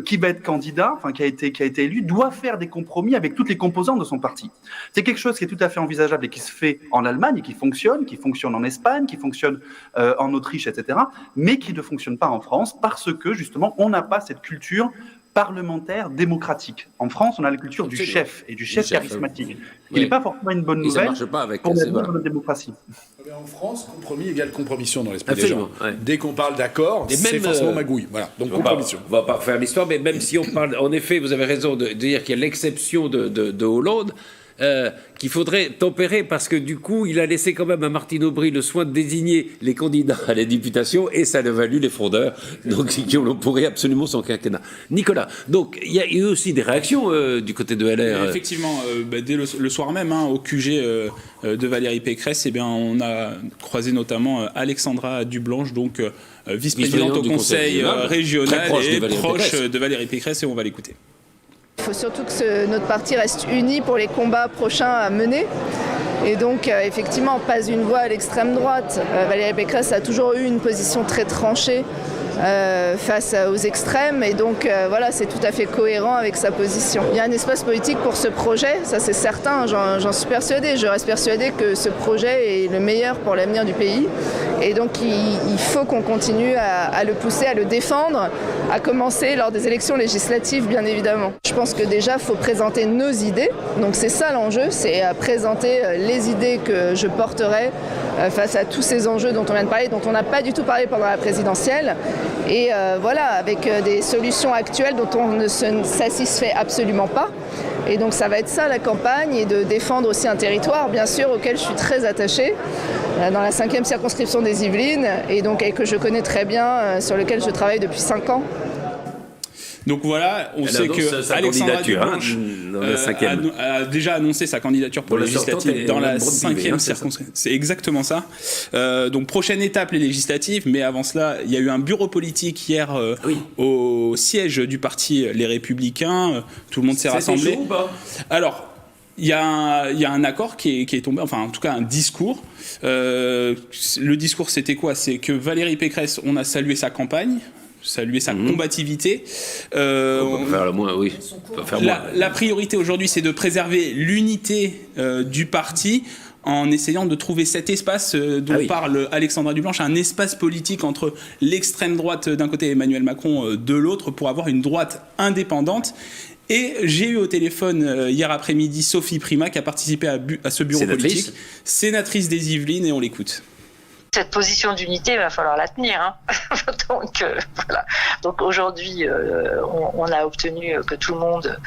qui va être candidat, enfin qui a été élu, doit faire des compromis avec toutes les composantes de son parti. C'est quelque chose qui est tout à fait envisageable et qui se fait en Allemagne et qui fonctionne en Espagne, qui fonctionne en Autriche, etc., mais qui ne fonctionne pas en France parce que justement on n'a pas cette culture parlementaire démocratique. En France, on a la culture du chef et du chef charismatique, qui n'est pas forcément une bonne nouvelle pour la notre démocratie. En France, compromis égale compromission dans l'esprit des gens. Ouais. Dès qu'on parle d'accord, c'est forcément magouille. Voilà. Donc compromission. On va pas faire l'histoire, mais même si on parle, en effet, vous avez raison de dire qu'il y a l'exception de Hollande. Qu'il faudrait tempérer parce que du coup, il a laissé quand même à Martine Aubry le soin de désigner les candidats à la députation et ça a valu les frondeurs, donc qui ont pourri absolument son quinquennat. Nicolas, donc il y a eu aussi des réactions du côté de LR. Effectivement, dès le soir même, au QG de Valérie Pécresse, eh bien, on a croisé notamment Alexandra Dublanche, donc vice-présidente au conseil régional et proche de Valérie Pécresse, et on va l'écouter. Il faut surtout que notre parti reste uni pour les combats prochains à mener. Et donc, effectivement, pas une voix à l'extrême droite. Valérie Pécresse a toujours eu une position très tranchée face aux extrêmes. Et donc, voilà, c'est tout à fait cohérent avec sa position. Il y a un espace politique pour ce projet, ça c'est certain, j'en suis persuadée. Je reste persuadée que ce projet est le meilleur pour l'avenir du pays. Et donc, il faut qu'on continue à le pousser, à le défendre, à commencer lors des élections législatives, bien évidemment. Je pense que déjà, il faut présenter nos idées. Donc, c'est ça l'enjeu, c'est présenter les idées que je porterai face à tous ces enjeux dont on vient de parler, dont on n'a pas du tout parlé pendant la présidentielle. Et voilà, avec des solutions actuelles dont on ne se satisfait absolument pas. Et donc ça va être ça la campagne, et de défendre aussi un territoire, bien sûr, auquel je suis très attachée, dans la 5e circonscription des Yvelines, et que je connais très bien, sur lequel je travaille depuis 5 ans. Donc voilà, on sait que Alexandra Dublanche a déjà annoncé sa candidature pour les législatives dans la 5e circonscription. C'est exactement ça. Donc prochaine étape, les législatives, mais avant cela, il y a eu un bureau politique hier au siège du parti Les Républicains. Tout le monde s'est rassemblé. C'est chaud ou pas ? Alors, il y a un accord qui est tombé, enfin en tout cas un discours. Le discours, c'était quoi ? C'est que Valérie Pécresse, on a salué sa campagne, saluer sa combativité. On peut faire le moins, oui. La priorité aujourd'hui, c'est de préserver l'unité du parti en essayant de trouver cet espace dont parle Alexandra Dublanche, un espace politique entre l'extrême droite d'un côté et Emmanuel Macron de l'autre, pour avoir une droite indépendante. Et j'ai eu au téléphone hier après-midi Sophie Primas, qui a participé à ce bureau politique, sénatrice des Yvelines, et on l'écoute. Cette position d'unité, il va falloir la tenir. Hein. Donc, voilà. Donc aujourd'hui, on a obtenu que tout le monde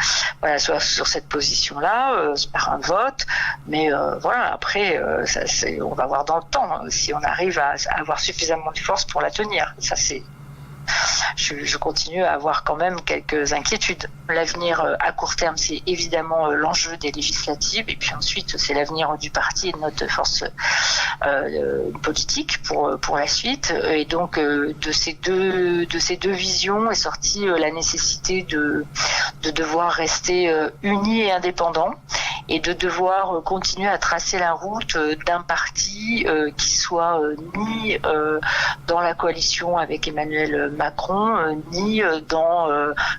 soit sur cette position-là, par un vote. Mais voilà, après, on va voir dans le temps si on arrive à avoir suffisamment de force pour la tenir. Ça, c'est... Je continue à avoir quand même quelques inquiétudes. L'avenir à court terme, c'est évidemment l'enjeu des législatives, et puis ensuite c'est l'avenir du parti et de notre force politique pour la suite. Et donc de ces deux visions est sortie la nécessité de devoir rester unis et indépendants, et de devoir continuer à tracer la route d'un parti qui soit ni dans la coalition avec Emmanuel Macron, ni dans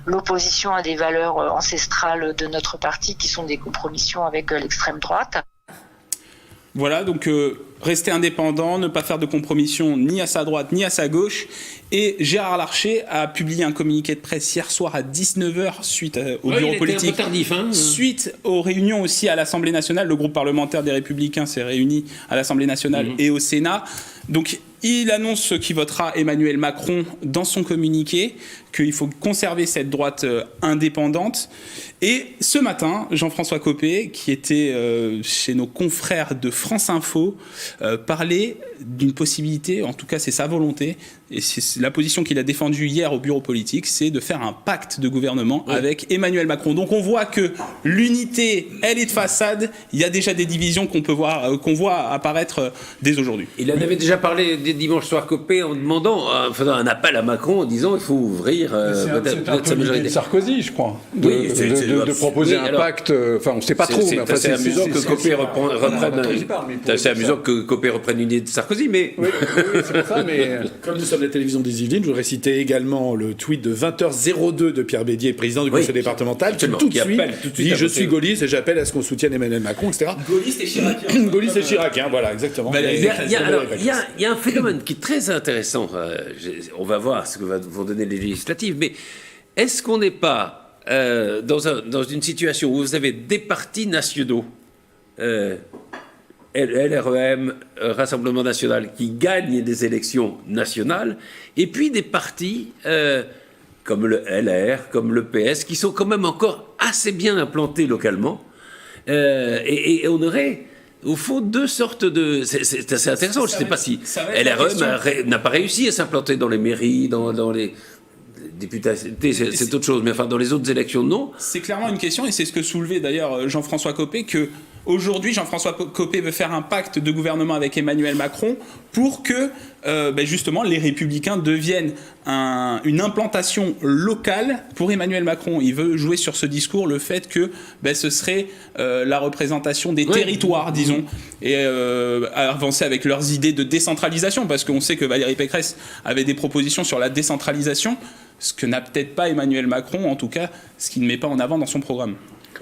l'opposition à des valeurs ancestrales de notre parti, qui sont des compromissions avec l'extrême droite. Voilà, donc rester indépendant, ne pas faire de compromission ni à sa droite ni à sa gauche. Et Gérard Larcher a publié un communiqué de presse hier soir à 19h suite au bureau politique. Un peu tardif, hein. Suite aux réunions aussi à l'Assemblée nationale. Le groupe parlementaire des Républicains s'est réuni à l'Assemblée nationale et au Sénat. Donc il annonce qu'il votera Emmanuel Macron dans son communiqué, qu'il faut conserver cette droite indépendante. Et ce matin, Jean-François Copé, qui était chez nos confrères de France Info, parlait d'une possibilité, en tout cas c'est sa volonté, et c'est la position qu'il a défendue hier au bureau politique, c'est de faire un pacte de gouvernement avec Emmanuel Macron. Donc on voit que l'unité, elle est de façade, il y a déjà des divisions qu'on voit apparaître dès aujourd'hui. Il en avait déjà parlé dimanche soir, Copé, en demandant, en faisant un appel à Macron, en disant il faut ouvrir peut-être sa majorité. Sarkozy, je crois, de proposer un pacte. Enfin, on ne sait pas trop. C'est assez amusant que Copé reprenne une idée de Sarkozy, mais oui, c'est pour ça. Mais comme nous sommes la télévision des Yvelines, je voudrais citer également le tweet de 20h02 de Pierre Bédier, président du conseil départemental, qui tout de suite dit je suis gaulliste et j'appelle à ce qu'on soutienne Emmanuel Macron, etc. Gaulliste et chiracien. Gaulliste et chiracien, voilà, exactement. Il y a un phénomène qui est très intéressant. On va voir ce que vont donner les législatives, mais est-ce qu'on n'est pas dans une situation où vous avez des partis nationaux, LREM, Rassemblement national, qui gagnent des élections nationales, et puis des partis comme le LR, comme le PS, qui sont quand même encore assez bien implantés localement, et on aurait au fond deux sortes de... C'est assez intéressant, je ne sais pas si LREM n'a pas réussi à s'implanter dans les mairies, dans les... députés, c'est autre chose, mais enfin dans les autres élections, non. C'est clairement une question, et c'est ce que soulevait d'ailleurs Jean-François Copé, que aujourd'hui Jean-François Copé veut faire un pacte de gouvernement avec Emmanuel Macron pour que justement les Républicains deviennent une implantation locale pour Emmanuel Macron. Il veut jouer sur ce discours, le fait que ce serait la représentation des territoires, disons, et avancer avec leurs idées de décentralisation, parce qu'on sait que Valérie Pécresse avait des propositions sur la décentralisation, ce que n'a peut-être pas Emmanuel Macron, en tout cas, ce qu'il ne met pas en avant dans son programme.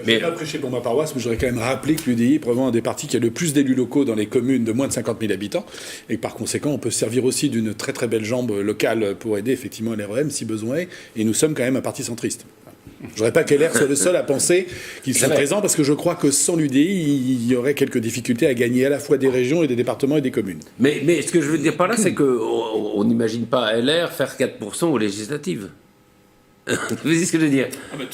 Je ne vais pas prêcher pour ma paroisse, mais je voudrais quand même rappeler que l'UDI est probablement un des partis qui a le plus d'élus locaux dans les communes de moins de 50 000 habitants, et que par conséquent, on peut se servir aussi d'une très très belle jambe locale pour aider effectivement l'REM si besoin est, et nous sommes quand même un parti centriste. Je ne voudrais pas qu'LR soit le seul à penser qu'ils sont présents, parce que je crois que sans l'UDI, il y aurait quelques difficultés à gagner à la fois des régions et des départements et des communes. Mais ce que je veux dire par là, c'est qu'on n'imagine pas LR faire 4% aux législatives. Vous voyez ce que je veux dire?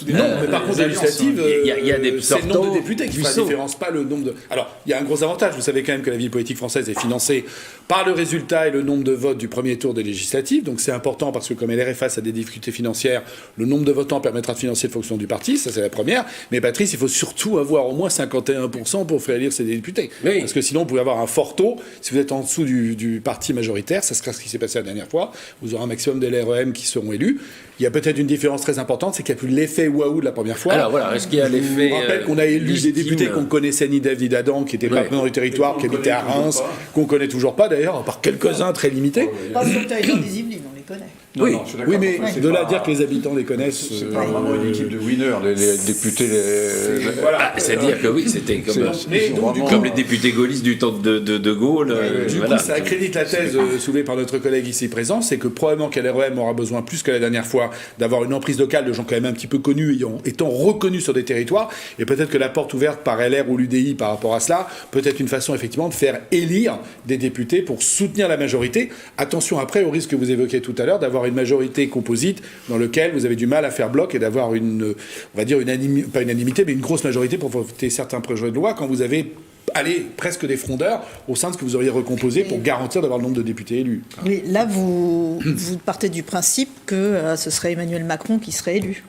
Non, mais par contre, législative, il y a des c'est le nombre de députés qui fait la différence, pas le nombre de... Alors, il y a un gros avantage. Vous savez quand même que la vie politique française est financée par le résultat et le nombre de votes du premier tour des législatives. Donc c'est important parce que comme LR est face à des difficultés financières, le nombre de votants permettra de financer le fonctionnement du parti. Ça, c'est la première. Mais Patrice, il faut surtout avoir au moins 51% pour faire élire ses députés. Oui. Parce que sinon, vous pouvez avoir un fort taux. Si vous êtes en dessous du parti majoritaire, ça sera ce qui s'est passé la dernière fois. Vous aurez un maximum de LREM qui seront élus. Il y a peut-être une différence très importante, c'est qu'il n'y a plus l'effet waouh de la première fois. Alors voilà, est-ce qu'il y a l'effet... Je vous rappelle qu'on a élu des députés qu'on connaissait ni d'Ève ni d'Adam, qui n'étaient pas présidents du territoire, qui habitaient à Reims, qu'on ne connaît toujours pas d'ailleurs, par quelques-uns très limités. Pas sur le territoire des Yvelines, on les connaît. Oui, mais de là à dire que les habitants les connaissent... C'est pas vraiment une équipe de winners, les députés... Voilà. C'est-à-dire que oui, c'était comme les députés gaullistes du temps de Gaulle. Du coup, ça accrédite la thèse soulevée par notre collègue ici présent, c'est que probablement qu'LREM aura besoin, plus que la dernière fois, d'avoir une emprise locale de gens quand même un petit peu connus, étant reconnus sur des territoires, et peut-être que la porte ouverte par LR ou l'UDI par rapport à cela, peut-être une façon effectivement de faire élire des députés pour soutenir la majorité. Attention après au risque que vous évoquiez tout à l'heure, d'avoir une majorité composite dans lequel vous avez du mal à faire bloc et d'avoir une, on va dire pas unanimité, mais une grosse majorité pour voter certains projets de loi quand vous avez presque des frondeurs au sein de ce que vous auriez recomposé pour garantir d'avoir le nombre de députés élus. Oui, là, vous partez du principe que ce serait Emmanuel Macron qui serait élu.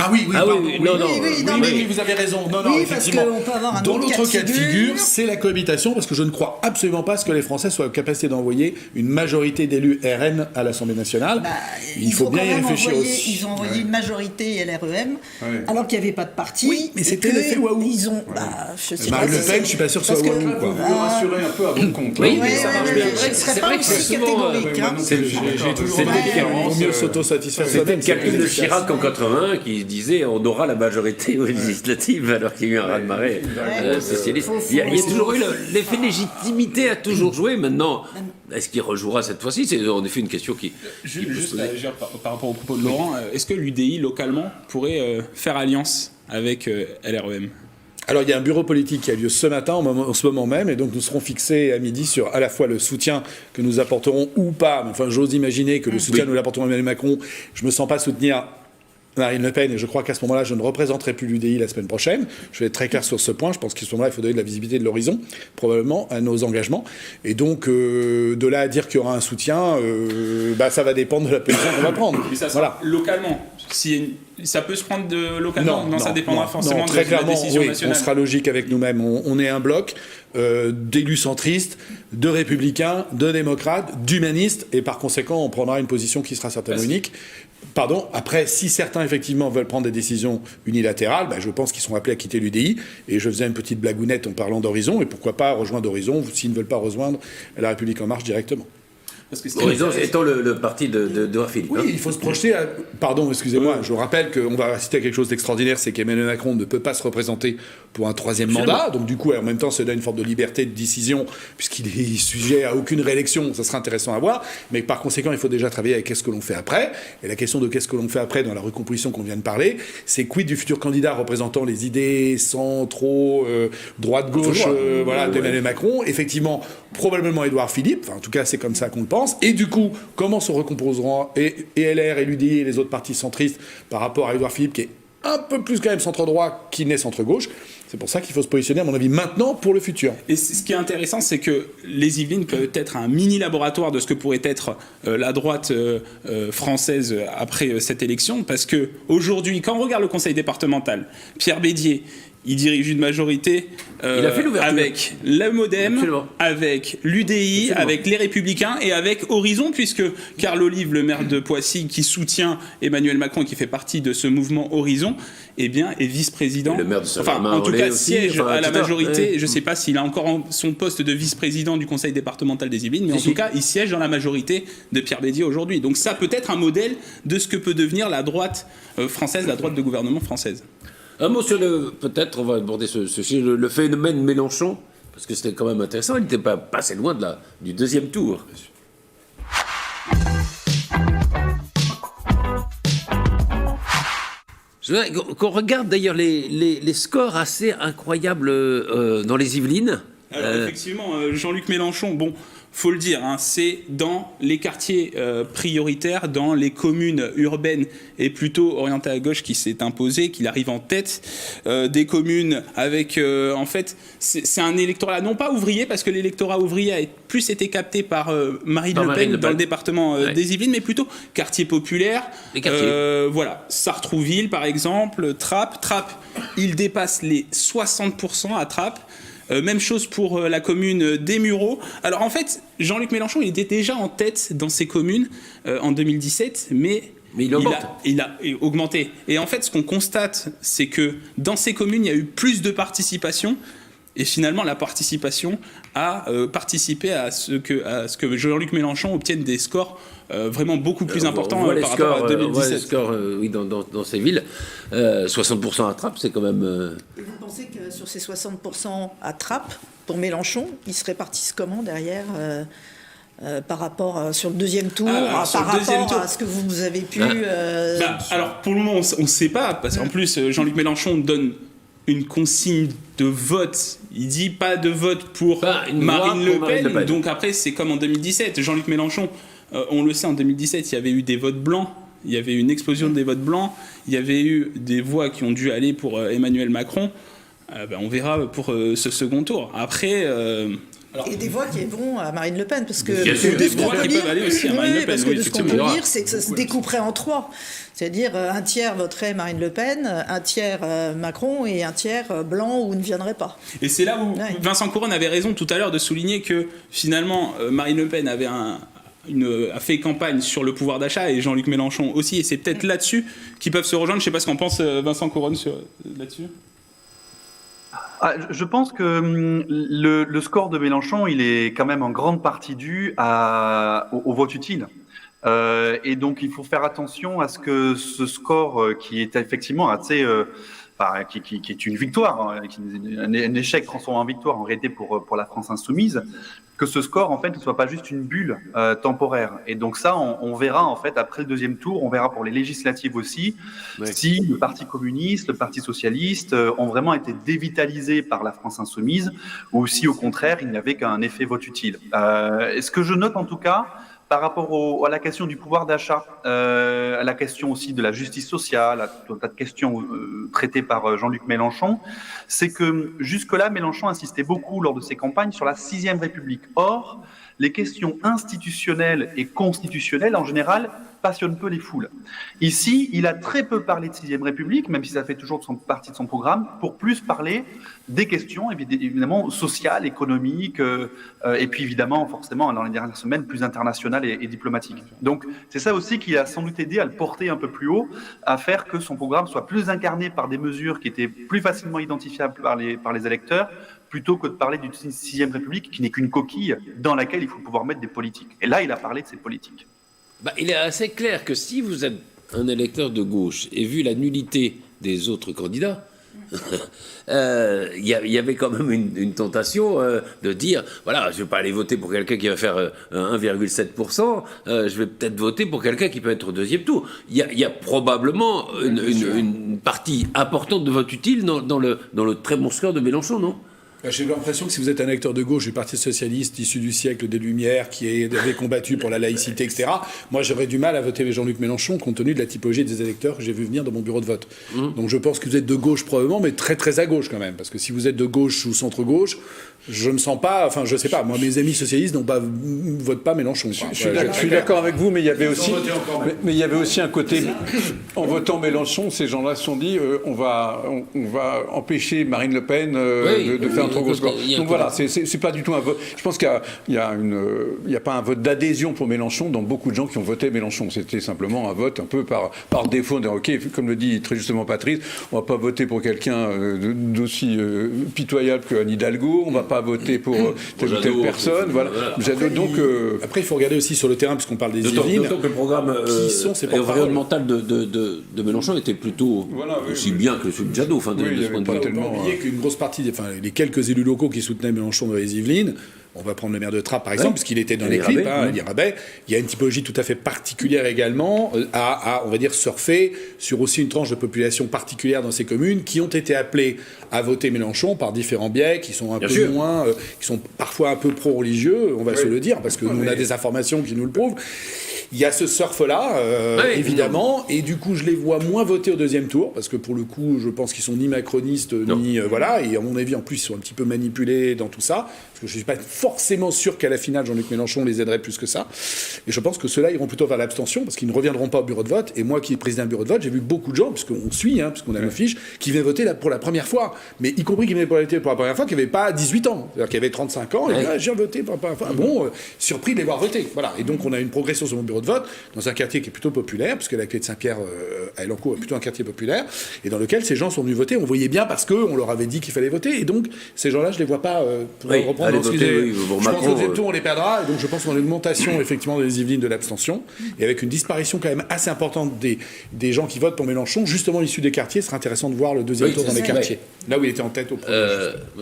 Ah oui, non, mais vous avez raison. Non, effectivement. Parce qu'on peut avoir un dans autre l'autre cas de figure, c'est la cohabitation, parce que je ne crois absolument pas que les Français soient en capacité d'envoyer une majorité d'élus RN à l'Assemblée nationale. Il faut bien y réfléchir aussi. Ils ont envoyé une majorité LREM, alors qu'il n'y avait pas de parti. Oui, mais c'était l'effet waouh. Ils ont... je sais pas. Le Pen, je ne suis pas sûr que ce soit waouh. Vous le rassurez un peu à bon compte. Oui, mais ça marche bien. C'est vrai que c'est souvent... J'ai toujours... Il vaut mieux s'autosatisfaire. C'était le calcul de Chirac en 80 qui disait on aura la majorité aux législatives alors qu'il y a eu un raz-de-marée socialiste. Il y a toujours eu l'effet de légitimité a toujours joué. Maintenant, est-ce qu'il rejouera cette fois-ci? C'est en effet une question qui Juste par rapport au propos de Laurent, est-ce que l'UDI localement pourrait faire alliance avec LREM? Alors, il y a un bureau politique qui a lieu ce matin, en ce moment même, et donc nous serons fixés à midi sur à la fois le soutien que nous apporterons ou pas. Enfin, j'ose imaginer que le soutien que nous apporterons à Emmanuel Macron, je ne me sens pas soutenir Marine Le Pen, et je crois qu'à ce moment-là, je ne représenterai plus l'UDI la semaine prochaine. Je vais être très clair sur ce point. Je pense qu'à ce moment-là, il faut donner de la visibilité de l'horizon, probablement, à nos engagements. Et donc, de là à dire qu'il y aura un soutien, ça va dépendre de la position qu'on va prendre. Mais ça sera localement. Ça peut se prendre localement. Non, ça dépendra forcément très de la clairement, décision oui, nationale. on sera logique avec nous-mêmes. On est un bloc d'élus centristes, de républicains, de démocrates, d'humanistes, et par conséquent, on prendra une position qui sera certainement unique. Pardon. Après, si certains, effectivement, veulent prendre des décisions unilatérales, je pense qu'ils sont appelés à quitter l'UDI. Et je faisais une petite blagounette en parlant d'Horizon. Et pourquoi pas rejoindre Horizon s'ils ne veulent pas rejoindre La République En Marche directement. Horizon étant le parti d'Édouard Philippe. Oui, il faut se projeter à... Pardon, excusez-moi, je rappelle qu'on va assister à quelque chose d'extraordinaire, c'est qu'Emmanuel Macron ne peut pas se représenter pour un troisième mandat, donc du coup, en même temps, ça donne une forme de liberté de décision, puisqu'il est sujet à aucune réélection, ça sera intéressant à voir, mais par conséquent, il faut déjà travailler avec qu'est-ce que l'on fait après, et la question de qu'est-ce que l'on fait après dans la recomposition qu'on vient de parler, c'est quid du futur candidat représentant les idées centraux, droite-gauche, d'Emmanuel Macron, effectivement, probablement Édouard Philippe, enfin, en tout cas, c'est comme ça qu'on le pense. Et du coup, comment se recomposeront et LR et l'UDI et les autres partis centristes par rapport à Édouard Philippe, qui est un peu plus quand même centre-droit qu'il n'est centre-gauche. C'est pour ça qu'il faut se positionner, à mon avis, maintenant pour le futur. Et ce qui est intéressant, c'est que les Yvelines peuvent être un mini-laboratoire de ce que pourrait être la droite française après cette élection, parce qu'aujourd'hui, quand on regarde le conseil départemental, Pierre Bédier, il dirige une majorité avec le MoDem, avec l'UDI, avec les Républicains et avec Horizon, puisque Carl Olive, le maire de Poissy, qui soutient Emmanuel Macron et qui fait partie de ce mouvement Horizon, est vice-président. Le maire de en tout cas, siège à la majorité. Je ne sais pas s'il a encore son poste de vice-président du conseil départemental des Yvelines, mais en tout cas, il siège dans la majorité de Pierre Bédier aujourd'hui. Donc ça peut être un modèle de ce que peut devenir la droite française, la droite de gouvernement française. Un mot sur peut-être on va aborder le phénomène Mélenchon, parce que c'était quand même intéressant, il n'était pas assez loin du deuxième tour. Je voudrais qu'on regarde d'ailleurs les scores assez incroyables dans les Yvelines. Alors effectivement, Jean-Luc Mélenchon, faut le dire, c'est dans les quartiers prioritaires, dans les communes urbaines et plutôt orientées à gauche qui s'est imposé, qu'il arrive en tête. Des communes avec, en fait, c'est un électorat non pas ouvrier, parce que l'électorat ouvrier a plus été capté par Marine Le Pen dans le département des Yvelines, mais plutôt quartier populaire. Les quartiers. Voilà, Sartrouville par exemple, Trappes. Trappes, il dépasse les 60% à Trappes. Même chose pour la commune des Mureaux. Alors en fait, Jean-Luc Mélenchon, il était déjà en tête dans ces communes en 2017, mais il a augmenté. Et en fait, ce qu'on constate, c'est que dans ces communes, il y a eu plus de participation. Et finalement, la participation a participé à ce que Jean-Luc Mélenchon obtienne des scores vraiment beaucoup plus importants par rapport à 2017. On voit les scores dans ces villes. 60% à Trappes, c'est quand même... Et vous pensez que sur ces 60% à Trappes, pour Mélenchon, ils se répartissent comment derrière par rapport sur le deuxième tour, à ce que vous avez pu... Alors, pour le moment, on ne sait pas, parce qu'en plus, Jean-Luc Mélenchon donne une consigne de vote. Il dit pas de vote pour Marine Le Pen. Donc après, c'est comme en 2017. Jean-Luc Mélenchon, on le sait, en 2017, il y avait eu des votes blancs. Il y avait eu une explosion des votes blancs. Il y avait eu des voix qui ont dû aller pour Emmanuel Macron. On verra pour ce second tour. Après... et des voix qui vont à Marine Le Pen, parce que des voix qui peuvent aller aussi à Marine Le Pen. Parce que de ce qu'on peut lire, c'est que ça se découperait en trois. C'est-à-dire un tiers voterait Marine Le Pen, un tiers Macron et un tiers blanc ou ne viendrait pas. Et c'est là où Vincent Couronne avait raison tout à l'heure de souligner que finalement Marine Le Pen avait a fait campagne sur le pouvoir d'achat et Jean-Luc Mélenchon aussi, et c'est peut-être là-dessus qu'ils peuvent se rejoindre. Je ne sais pas ce qu'en pense Vincent Couronne là-dessus. Je pense que le score de Mélenchon, il est quand même en grande partie dû au vote utile. Et donc, il faut faire attention à ce que ce score, qui est effectivement assez, qui est une victoire, hein, un échec transformé en victoire en réalité pour la France insoumise, que ce score, en fait, ne soit pas juste une bulle temporaire. Et donc ça, on verra, en fait, après le deuxième tour, on verra pour les législatives aussi, si le Parti communiste, le Parti socialiste ont vraiment été dévitalisés par la France insoumise, ou si, au contraire, il n'y avait qu'un effet vote utile. Et ce que je note, en tout cas, par rapport à la question du pouvoir d'achat, à la question aussi de la justice sociale, à tout un tas de questions traitées par Jean-Luc Mélenchon, c'est que jusque-là, Mélenchon insistait beaucoup lors de ses campagnes sur la 6e République. Or, les questions institutionnelles et constitutionnelles, en général, passionnent peu les foules. Ici, il a très peu parlé de 6e République, même si ça fait toujours partie de son programme, pour plus parler des questions, évidemment, sociales, économiques, et puis évidemment, forcément, dans les dernières semaines, plus internationales et diplomatiques. Donc, c'est ça aussi qui a sans doute aidé à le porter un peu plus haut, à faire que son programme soit plus incarné par des mesures qui étaient plus facilement identifiables par les électeurs, plutôt que de parler d'une 6e République qui n'est qu'une coquille dans laquelle il faut pouvoir mettre des politiques. Et là, il a parlé de ces politiques. Il est assez clair que si vous êtes un électeur de gauche et vu la nullité des autres candidats, il y avait quand même une tentation de dire, voilà, je ne vais pas aller voter pour quelqu'un qui va faire 1,7%, je vais peut-être voter pour quelqu'un qui peut être au deuxième tour. Il y a probablement une partie importante de vote utile dans le très bon score de Mélenchon, non ? J'ai l'impression que si vous êtes un électeur de gauche du Parti socialiste issu du siècle des Lumières, qui avait combattu pour la laïcité, etc., moi j'aurais du mal à voter Jean-Luc Mélenchon compte tenu de la typologie des électeurs que j'ai vu venir dans mon bureau de vote. Donc je pense que vous êtes de gauche probablement, mais très très à gauche quand même. Parce que si vous êtes de gauche ou centre-gauche, je me sens pas, enfin je sais pas, moi mes amis socialistes ne votent pas Mélenchon. Je suis d'accord avec vous, mais il y avait aussi un côté, en votant Mélenchon, ces gens-là se sont dit, on va empêcher Marine Le Pen de faire un trop gros score. Donc voilà, c'est pas du tout un vote. Je pense qu'il y a pas un vote d'adhésion pour Mélenchon dans beaucoup de gens qui ont voté Mélenchon. C'était simplement un vote un peu par défaut. Ok, comme le dit très justement Patrice, on va pas voter pour quelqu'un d'aussi pitoyable que Anne Hidalgo. On va pas voter pour telle ou telle personne. Voilà. Après, il faut regarder aussi sur le terrain, puisqu'on parle des Yvelines. D'autant que le programme environnemental de Mélenchon était plutôt aussi bien que celui de Jadot. Enfin, de ce point de vue. Il faut pas oublier qu'une grosse partie, les quelques élus locaux qui soutenaient Mélenchon dans les Yvelines, on va prendre le maire de Trappes par exemple, puisqu'il était dans les clips, Elie Rabet. Il y a une typologie tout à fait particulière également à, on va dire, surfer sur aussi une tranche de population particulière dans ces communes qui ont été appelées à voter Mélenchon par différents biais, qui sont un peu moins, qui sont parfois un peu pro-religieux, on va se le dire, parce que nous on a des informations qui nous le prouvent. Il y a ce surf-là, évidemment, et du coup, je les vois moins voter au deuxième tour, parce que pour le coup, je pense qu'ils sont ni macronistes, ni... voilà, et à mon avis, en plus, ils sont un petit peu manipulés dans tout ça, parce que je ne suis pas forcément sûr qu'à la finale, Jean-Luc Mélenchon les aiderait plus que ça. Et je pense que ceux-là iront plutôt vers l'abstention, parce qu'ils ne reviendront pas au bureau de vote. Et moi, qui est président du bureau de vote, j'ai vu beaucoup de gens, puisqu'on suit, puisqu'on a nos fiches, qui venaient voter là pour la première fois, mais y compris qui venaient voter pour la première fois, qui n'avaient pas 18 ans, c'est-à-dire qui avaient 35 ans, et j'ai voté pour la première fois. Bon, surpris de les voir voter. Voilà. Et donc, on a une progression sur mon bureau de vote, dans un quartier qui est plutôt populaire, puisque la clé de Saint-Pierre à Elancourt est plutôt un quartier populaire, et dans lequel ces gens sont venus voter. On voyait bien parce qu'on leur avait dit qu'il fallait voter, et donc ces gens-là, je les vois pas pour reprendre. Je pense qu'au deuxième tour, on les perdra, et donc je pense qu'on a une augmentation effectivement des Yvelines de l'abstention, et avec une disparition quand même assez importante des gens qui votent pour Mélenchon, justement issus des quartiers. Ce sera intéressant de voir le deuxième tour dans les quartiers, là où il était en tête au premier.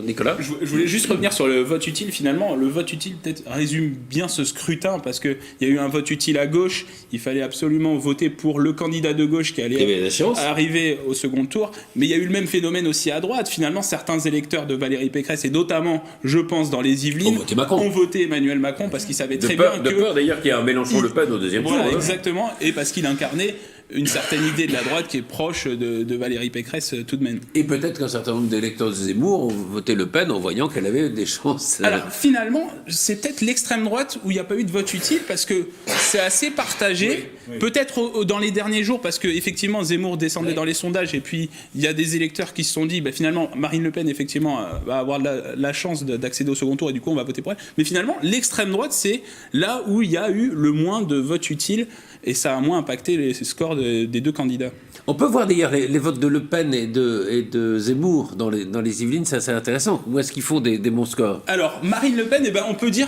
Nicolas, je voulais juste revenir sur le vote utile. Finalement, le vote utile peut-être résume bien ce scrutin, parce qu'il y a eu un vote utile à gauche. Il fallait absolument voter pour le candidat de gauche qui allait arriver au second tour. Mais il y a eu le même phénomène aussi à droite. Finalement, certains électeurs de Valérie Pécresse, et notamment, je pense, dans les Yvelines, ont voté Emmanuel Macron parce qu'ils savaient très bien que... De peur d'ailleurs qu'il y ait un Mélenchon-Le Pen au deuxième tour. Voilà, exactement. Et parce qu'il incarnait une certaine idée de la droite qui est proche de Valérie Pécresse tout de même. Et peut-être qu'un certain nombre d'électeurs de Zemmour ont voté Le Pen en voyant qu'elle avait des chances. Alors finalement, c'est peut-être l'extrême droite où il n'y a pas eu de vote utile, parce que c'est assez partagé. Peut-être dans les derniers jours, parce qu'effectivement Zemmour descendait dans les sondages, et puis il y a des électeurs qui se sont dit finalement Marine Le Pen effectivement va avoir la chance d'accéder au second tour, et du coup on va voter pour elle. Mais finalement l'extrême droite, c'est là où il y a eu le moins de votes utiles, et ça a moins impacté les scores des deux candidats. On peut voir d'ailleurs les votes de Le Pen et de Zemmour dans les Yvelines, c'est assez intéressant. Où est-ce qu'ils font des bons scores? Alors, Marine Le Pen, on peut dire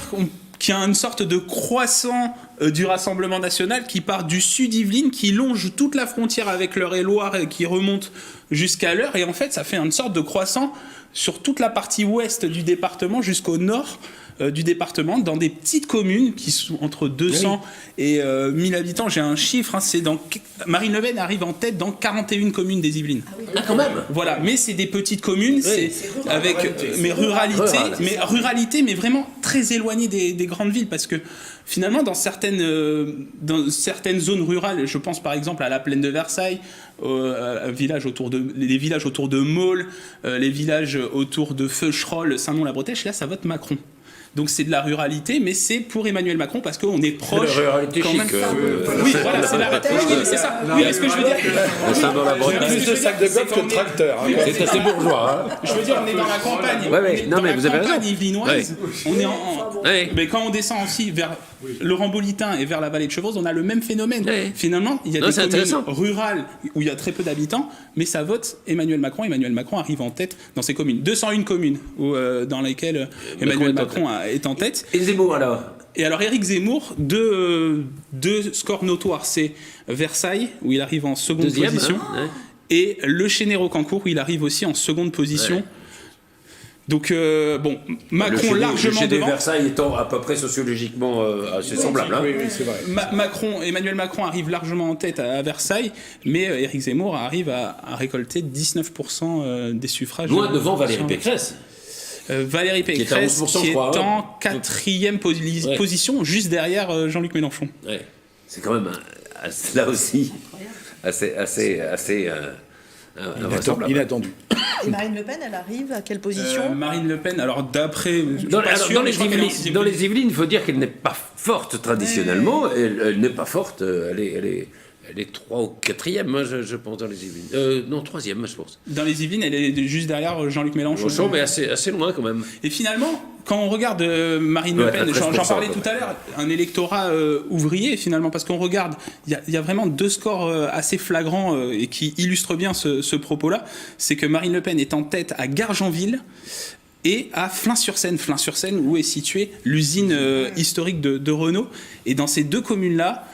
qui a une sorte de croissant du Rassemblement national qui part du sud Yvelines, qui longe toute la frontière avec l'Eure-et-Loire et qui remonte jusqu'à l'Eure. Et en fait, ça fait une sorte de croissant sur toute la partie ouest du département jusqu'au nord du département, dans des petites communes qui sont entre 200 et 1000 habitants. J'ai un chiffre, hein, Marine Le Pen arrive en tête dans 41 communes des Yvelines. Ah, quand même. Voilà, mais c'est des petites communes, c'est avec ruralité, mais vraiment très éloignées des grandes villes, parce que finalement dans certaines zones rurales, je pense par exemple à la plaine de Versailles, les villages autour de Maule, les villages autour de Feucherolles, Saint-Nom-la-Bretèche, là ça vote Macron. Donc c'est de la ruralité, mais c'est pour Emmanuel Macron parce qu'on est proche. C'est la ruralité quand chic. même. Oui, voilà, c'est la ruralité. Oui, c'est ça. Oui, mais ce que je veux dire. Plus de sacs de gomme que de tracteurs. C'est assez bourgeois. Hein. Je veux dire, on est dans la campagne. Ouais, non, mais vous avez raison. Yvelinoise, on est mais quand on descend aussi vers le et vers la vallée de Chevreuse, on a le même phénomène. Ouais. Finalement, il y a des communes rurales où il y a très peu d'habitants, mais ça vote Emmanuel Macron. Emmanuel Macron arrive en tête dans ces communes. 201 communes dans lesquelles Emmanuel Macron est en tête. Et Zemmour alors? Et alors Éric Zemmour, deux scores notoires, c'est Versailles, où il arrive en seconde position, et Le Chesnay-Rocancourt, où il arrive aussi en seconde position. Ouais. Donc, Macron largement devant. Versailles étant à peu près sociologiquement assez semblable. Hein. Oui, c'est vrai. Emmanuel Macron arrive largement en tête à Versailles, mais Éric Zemmour arrive à récolter 19% des suffrages. Loin devant Valérie Pécresse. Valérie Pécresse qui est en quatrième position, juste derrière Jean-Luc Mélenchon. Ouais. C'est quand même là aussi assez inattendu. Et Marine Le Pen, elle arrive à quelle position? Marine Le Pen, alors d'après... Dans les Yvelines, il faut dire qu'elle n'est pas forte traditionnellement. Elle n'est pas forte, elle est 3 ou 4e, moi, je pense, dans les Yvelines. Non, 3e, je pense. Dans les Yvelines, elle est juste derrière Jean-Luc Mélenchon. Mais assez loin quand même. Et finalement, quand on regarde Marine Le Pen, j'en parlais tout à l'heure, un électorat ouvrier finalement, parce qu'on regarde, il y a vraiment deux scores assez flagrants et qui illustrent bien ce propos-là. C'est que Marine Le Pen est en tête à Gargenville et à Flins-sur-Seine. Flins-sur-Seine, où est située l'usine historique de Renault. Et dans ces deux communes-là,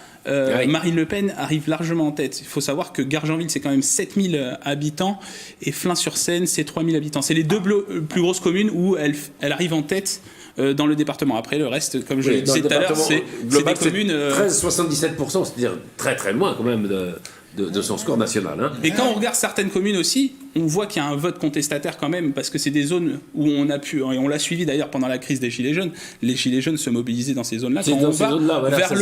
Marine Le Pen arrive largement en tête. Il faut savoir que Gargenville, c'est quand même 7000 habitants et Flins-sur-Seine, c'est 3000 habitants. C'est les deux plus grosses communes où elle arrive en tête dans le département. Après, le reste, comme je le disais tout à l'heure, c'est des communes... 13,77%, c'est-à-dire très très loin quand même de son score national. Hein. Et quand on regarde certaines communes aussi, on voit qu'il y a un vote contestataire quand même, parce que c'est des zones où on a pu, et on l'a suivi d'ailleurs pendant la crise des Gilets jaunes, les Gilets jaunes se mobilisaient dans ces zones-là. Quand on va vers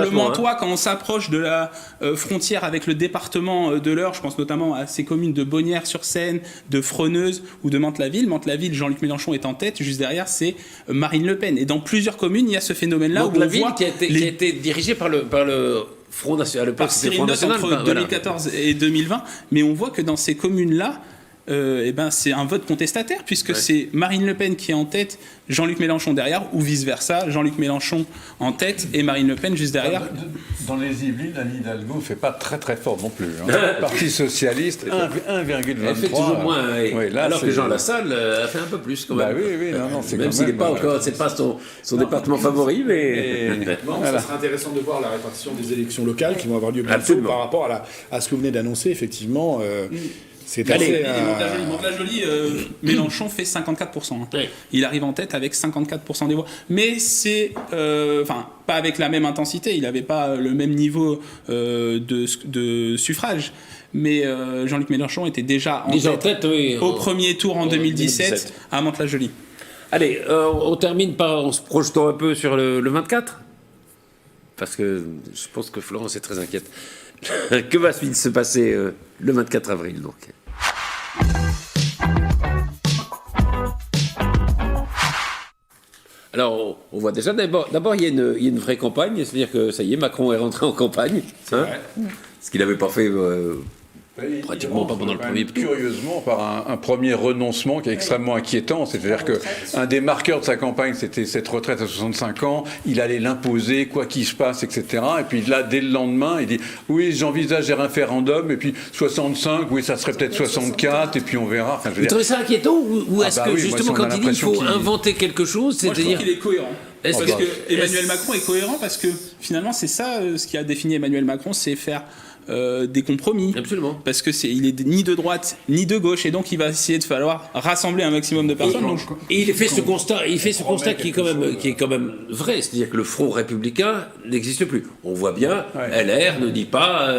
le Mantois, quand on s'approche de la frontière avec le département de l'Eure, je pense notamment à ces communes de Bonnières-sur-Seine, de Froneuse ou de Mantes-la-Ville. Mantes-la-Ville, Jean-Luc Mélenchon est en tête, juste derrière c'est Marine Le Pen. Et dans plusieurs communes, il y a ce phénomène-là. Mantes-la-Ville qui a été dirigé par le Front National, par Cyril Notte entre 2014 et 2020, mais on voit que dans ces communes-là, c'est un vote contestataire, puisque c'est Marine Le Pen qui est en tête, Jean-Luc Mélenchon derrière, ou vice-versa, Jean-Luc Mélenchon en tête et Marine Le Pen juste derrière. Dans les Yvelines, Anne Hidalgo ne fait pas très très fort non plus. Hein. Le Parti Socialiste, 1,23. Elle fait toujours moins, là, alors que Jean Lassalle a fait un peu plus quand même. C'est même s'il n'est pas encore, c'est pas son département favori, mais... Ça sera intéressant de voir la répartition des élections locales qui vont avoir lieu bientôt par rapport à ce que vous venez d'annoncer, effectivement. C'est assez... Mantes-la-Jolie, Mélenchon fait 54%. Hein. Oui. Il arrive en tête avec 54% des voix. Mais c'est... pas avec la même intensité. Il n'avait pas le même niveau de suffrage. Mais Jean-Luc Mélenchon était déjà en tête au premier tour en 2017 à Mantes-la-Jolie. Allez, on termine en se projetant un peu sur le 24. Parce que je pense que Florence est très inquiète. Que va-t-il se passer le 24 avril donc? Alors, on voit déjà, d'abord il y a une vraie campagne, c'est-à-dire que ça y est, Macron est rentré en campagne, hein, ce qu'il n'avait pas fait pratiquement pas pendant le premier tour. Curieusement, par un premier renoncement qui est extrêmement inquiétant, c'est-à-dire qu'un des marqueurs de sa campagne, c'était cette retraite à 65 ans, il allait l'imposer, quoi qu'il se passe, etc. Et puis là, dès le lendemain, il dit « Oui, j'envisage un référendum, et puis 65, oui, ça serait peut-être 64, et puis on verra. » Vous trouvez ça inquiétant ou est-ce que justement, quand il dit qu'il faut inventer quelque chose, c'est-à-dire... Moi, je trouve qu'il est cohérent. Est-ce Parce que- que Emmanuel Macron est cohérent parce que finalement c'est ça ce qui a défini Emmanuel Macron, c'est faire des compromis. Absolument. Parce que il est ni de droite ni de gauche et donc il va essayer de falloir rassembler un maximum de personnes. Et il fait ce constat qui est quand même vrai, c'est-à-dire que le Front républicain n'existe plus. On voit bien, LR ne dit pas,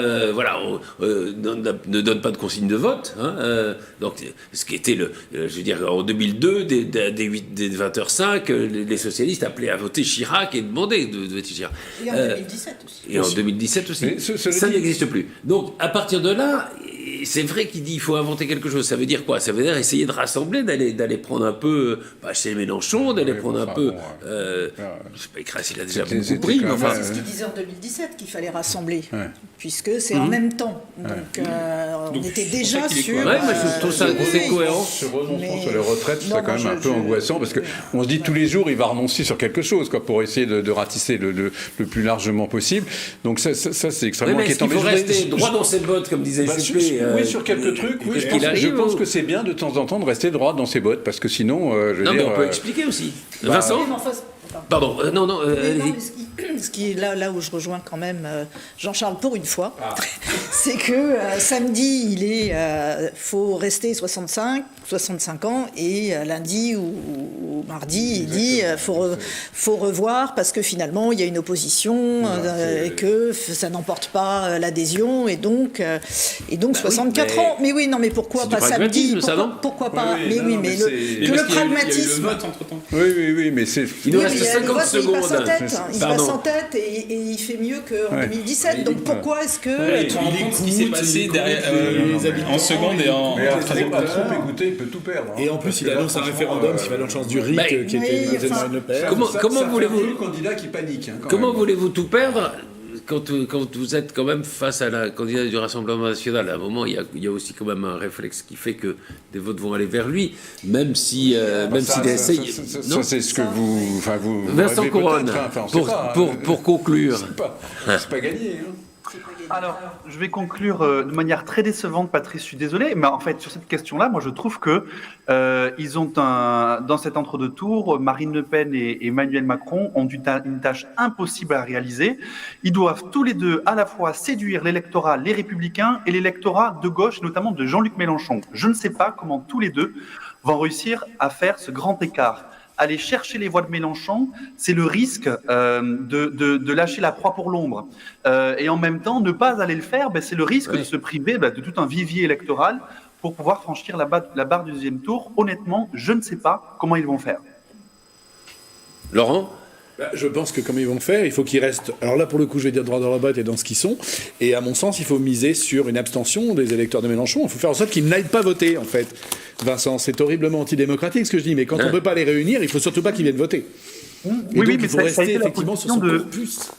ne donne pas de consigne de vote. Donc, ce qui était je veux dire, en 2002, dès 20h05, les socialistes appelaient à voter Chirac et demandaient de voter Chirac. Et en 2017 aussi. Et en 2017 aussi. Mais Ça n'existe plus. Donc, à partir de là, c'est vrai qu'il dit qu'il faut inventer quelque chose. Ça veut dire quoi? Ça veut dire essayer de rassembler, d'aller prendre un peu, chez Mélenchon, d'aller prendre un peu. Je sais pas, Écrasé, il a déjà beaucoup pris, mais enfin. C'est ce qu'il disait en 2017 qu'il fallait rassembler, puisque c'est en même temps. Donc, on était déjà sur. Ouais, moi je trouve ça c'est cohérent. Ce renoncement Mais- sur les retraites, c'est Non, quand même moi, un peu angoissant parce qu'on se dit tous les jours il va renoncer sur quelque chose pour essayer de ratisser le plus largement possible. Donc ça c'est extrêmement Mais est-ce inquiétant. qu'il faut Mais je voudrais- rester droit dans ses bottes, comme disait Juppé oui, sur quelques trucs, oui, je pense que c'est bien de temps en temps de rester droit dans ses bottes parce que sinon, je veux Non, mais dire. on peut expliquer aussi. Vincent? Oui, mais enfin, Pardon, non, non, allez-y. mais ce qui est là où je rejoins quand même Jean-Charles pour une fois, c'est que samedi, faut rester 65 ans, et lundi ou mardi, il dit faut revoir parce que finalement il y a une opposition et que ça n'emporte pas l'adhésion et donc 64 mais- ans. Mais oui, non, mais pourquoi C'est du pas samedi? pragmatisme, ça, non Pourquoi pas? Oui, Mais non, oui, non, mais mais que c'est- le Parce qu'il y a eu le pragmatisme. vote entre-temps. Oui, mais c'est. Il nous Oui, reste mais le 50 vote, il secondes. passe en tête, il Pardon. passe en tête et il fait mieux qu'en 2017. Donc pourquoi est-ce que... Tu te rends compte ce qui s'est passé derrière, en seconde et en Mais à troisième trop écouter, il peut tout perdre. Et en plus, il annonce un référendum s'il va dans le sens du RIC, Bah, qui était oui, de Marine Le Pen. Comment voulez-vous le candidat qui panique Comment voulez-vous tout perdre quand vous êtes quand même face à la candidature du Rassemblement national? À un moment, il y a aussi quand même un réflexe qui fait que des votes vont aller vers lui, même s'il essaye. Ça, c'est ce que vous. Enfin, vous. Vincent rêvez Couronne, peut-être, hein. Enfin, on sait pas, pour conclure. C'est pas gagné. Hein. Alors, je vais conclure de manière très décevante, Patrice, je suis désolé, mais en fait, sur cette question-là, moi, je trouve que ils ont dans cet entre-deux tours, Marine Le Pen et Emmanuel Macron ont une tâche impossible à réaliser. Ils doivent tous les deux à la fois séduire l'électorat, les Républicains, et l'électorat de gauche, notamment de Jean-Luc Mélenchon. Je ne sais pas comment tous les deux vont réussir à faire ce grand écart. Aller chercher les voix de Mélenchon, c'est le risque de lâcher la proie pour l'ombre. Et en même temps, ne pas aller le faire, c'est le risque de se priver de tout un vivier électoral pour pouvoir franchir la barre du deuxième tour. Honnêtement, je ne sais pas comment ils vont faire. Laurent? Je pense que comme ils vont faire, il faut qu'ils restent. Alors là, pour le coup, je vais dire droit dans la botte et dans ce qu'ils sont. Et à mon sens, il faut miser sur une abstention des électeurs de Mélenchon. Il faut faire en sorte qu'ils n'aillent pas voter, en fait. Vincent, c'est horriblement antidémocratique ce que je dis, mais quand on ne peut pas les réunir, il faut surtout pas qu'ils viennent voter. Et Oui, donc, mais il faut ça a rester été la effectivement sur position son de- corpus.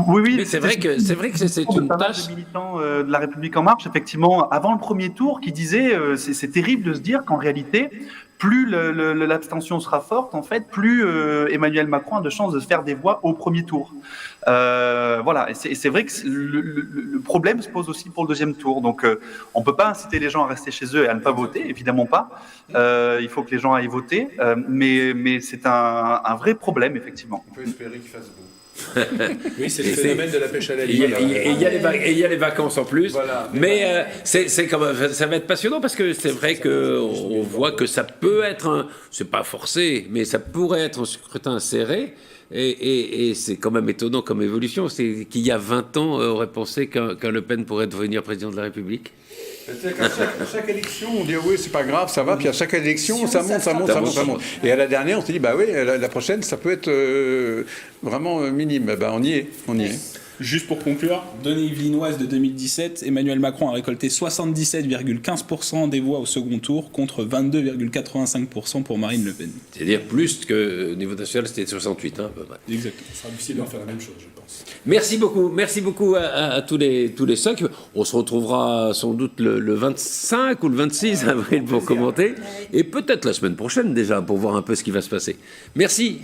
Oui, Mais c'est vrai que c'est une pas mal tâche. de militants de la République en marche, effectivement, avant le premier tour, qui disaient c'est terrible de se dire qu'en réalité, plus l'abstention sera forte, en fait, plus Emmanuel Macron a de chances de se faire des voix au premier tour. Voilà, et c'est vrai que le problème se pose aussi pour le deuxième tour. Donc, on ne peut pas inciter les gens à rester chez eux et à ne pas voter, évidemment pas. Il faut que les gens aillent voter, mais c'est un vrai problème, effectivement. On peut espérer qu'il fasse beau. Oui, c'est le Et phénomène de la pêche à la Et ligne. il y a les vacances en plus. Voilà. Mais c'est quand même, ça va être passionnant parce que c'est vrai qu'on voit que ça peut être, c'est pas forcé, mais ça pourrait être un scrutin serré. Et c'est quand même étonnant comme évolution. C'est qu'il y a 20 ans, on aurait pensé qu'un Le Pen pourrait devenir président de la République. C'est-à-dire qu'à chaque élection, on dit oui, c'est pas grave, ça va. Puis à chaque élection, ça monte. Et à la dernière, on s'est dit bah oui, la prochaine, ça peut être vraiment minime. On y est. Juste pour conclure, données yvelinoises de 2017, Emmanuel Macron a récolté 77,15% des voix au second tour contre 22,85% pour Marine Le Pen. C'est-à-dire plus que au niveau national, c'était 68, à peu près. Exactement. Ce sera difficile de faire la même chose, je pense. Merci beaucoup à tous les 5. On se retrouvera sans doute le 25 ou le 26 avril pour commenter. Et peut-être la semaine prochaine déjà, pour voir un peu ce qui va se passer. Merci.